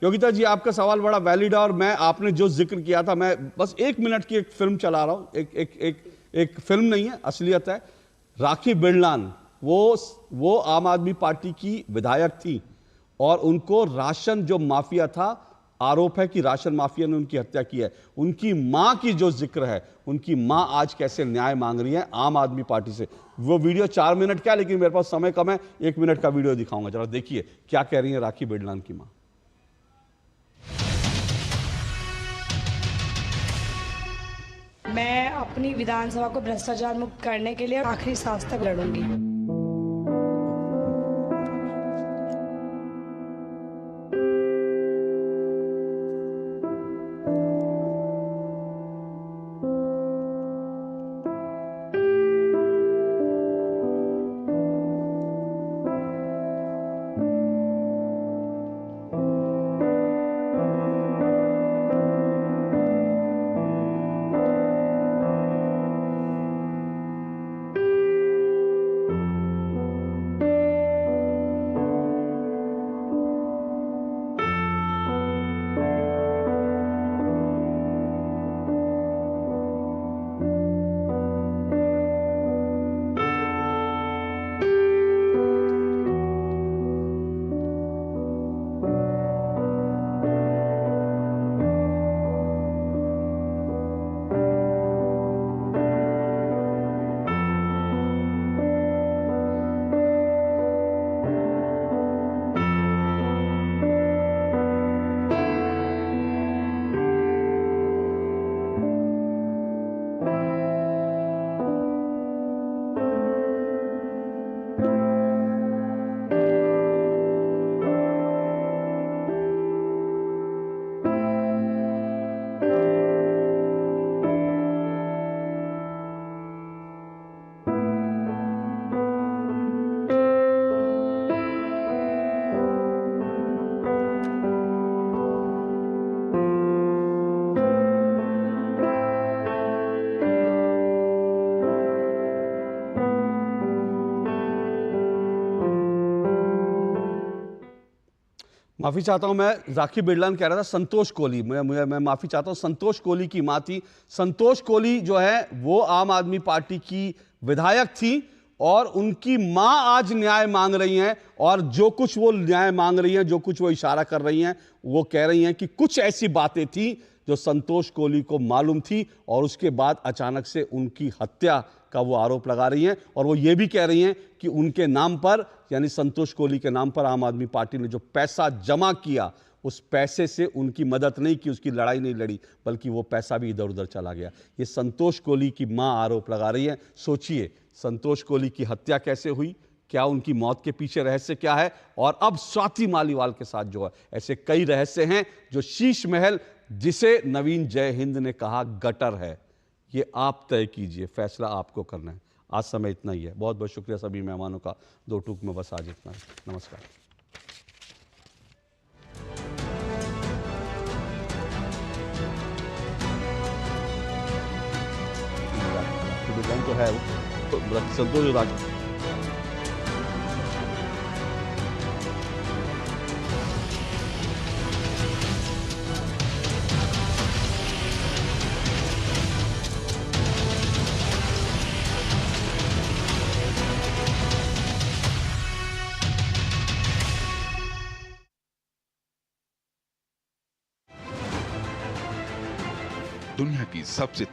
योगिता जी आपका सवाल बड़ा वैलिड है, और मैं आपने जो जिक्र किया था, मैं बस 1 मिनट की एक फिल्म चला रहा हूं, एक फिल्म नहीं है, असलियत है। राखी बिरलान वो आम आदमी पार्टी की विधायक थी और उनको राशन जो माफिया था, आरोप है कि राशन माफिया ने उनकी हत्या की है। उनकी मां की जो जिक्र है, उनकी मां आज कैसे न्याय मांग रही है आम आदमी पार्टी से। वो वीडियो 4 मिनट का है, लेकिन मेरे पास समय कम है, 1 मिनट का वीडियो दिखाऊंगा, जरा देखिए क्या कह रही है राखी बिरलान की मां। मैं अपनी विधानसभा को भ्रष्टाचार मुक्त करने के लिए आखिरी सांस तक लड़ूंगी। माफी चाहता हूं, मैं राखी बिरलान कह रहा था, संतोष कोहली, मैं माफी चाहता हूं, संतोष कोहली की मां थी। संतोष कोहली जो है वो आम आदमी पार्टी की विधायक थी और उनकी मां आज न्याय मांग रही हैं, और जो कुछ वो न्याय मांग रही हैं, जो कुछ वो इशारा कर रही हैं, वो कह रही हैं कि कुछ ऐसी बातें थी जो संतोष कोहली को मालूम थी और उसके बाद अचानक से उनकी हत्या का वो आरोप लगा रही हैं। और वो ये भी कह रही हैं कि उनके नाम पर, यानी संतोष कोहली के नाम पर आम आदमी पार्टी ने जो पैसा जमा किया, उस पैसे से उनकी मदद नहीं की, उसकी लड़ाई नहीं लड़ी, बल्कि वो पैसा भी इधर उधर चला गया। ये संतोष कोहली की मां आरोप लगा रही है। सोचिए, संतोष कोहली की हत्या कैसे हुई, क्या उनकी मौत के पीछे रहस्य क्या है, और अब स्वाति मालीवाल के साथ जो है, ऐसे कई रहस्य हैं जो शीश महल, जिसे नवीन जय हिंद ने कहा गटर है, ये आप तय कीजिए, फैसला आपको करना है। आज समय इतना ही है। बहुत बहुत शुक्रिया सभी मेहमानों का। 2 टूक में बस आज इतना है। नमस्कार। तो है संतोष राज दुनिया की सबसे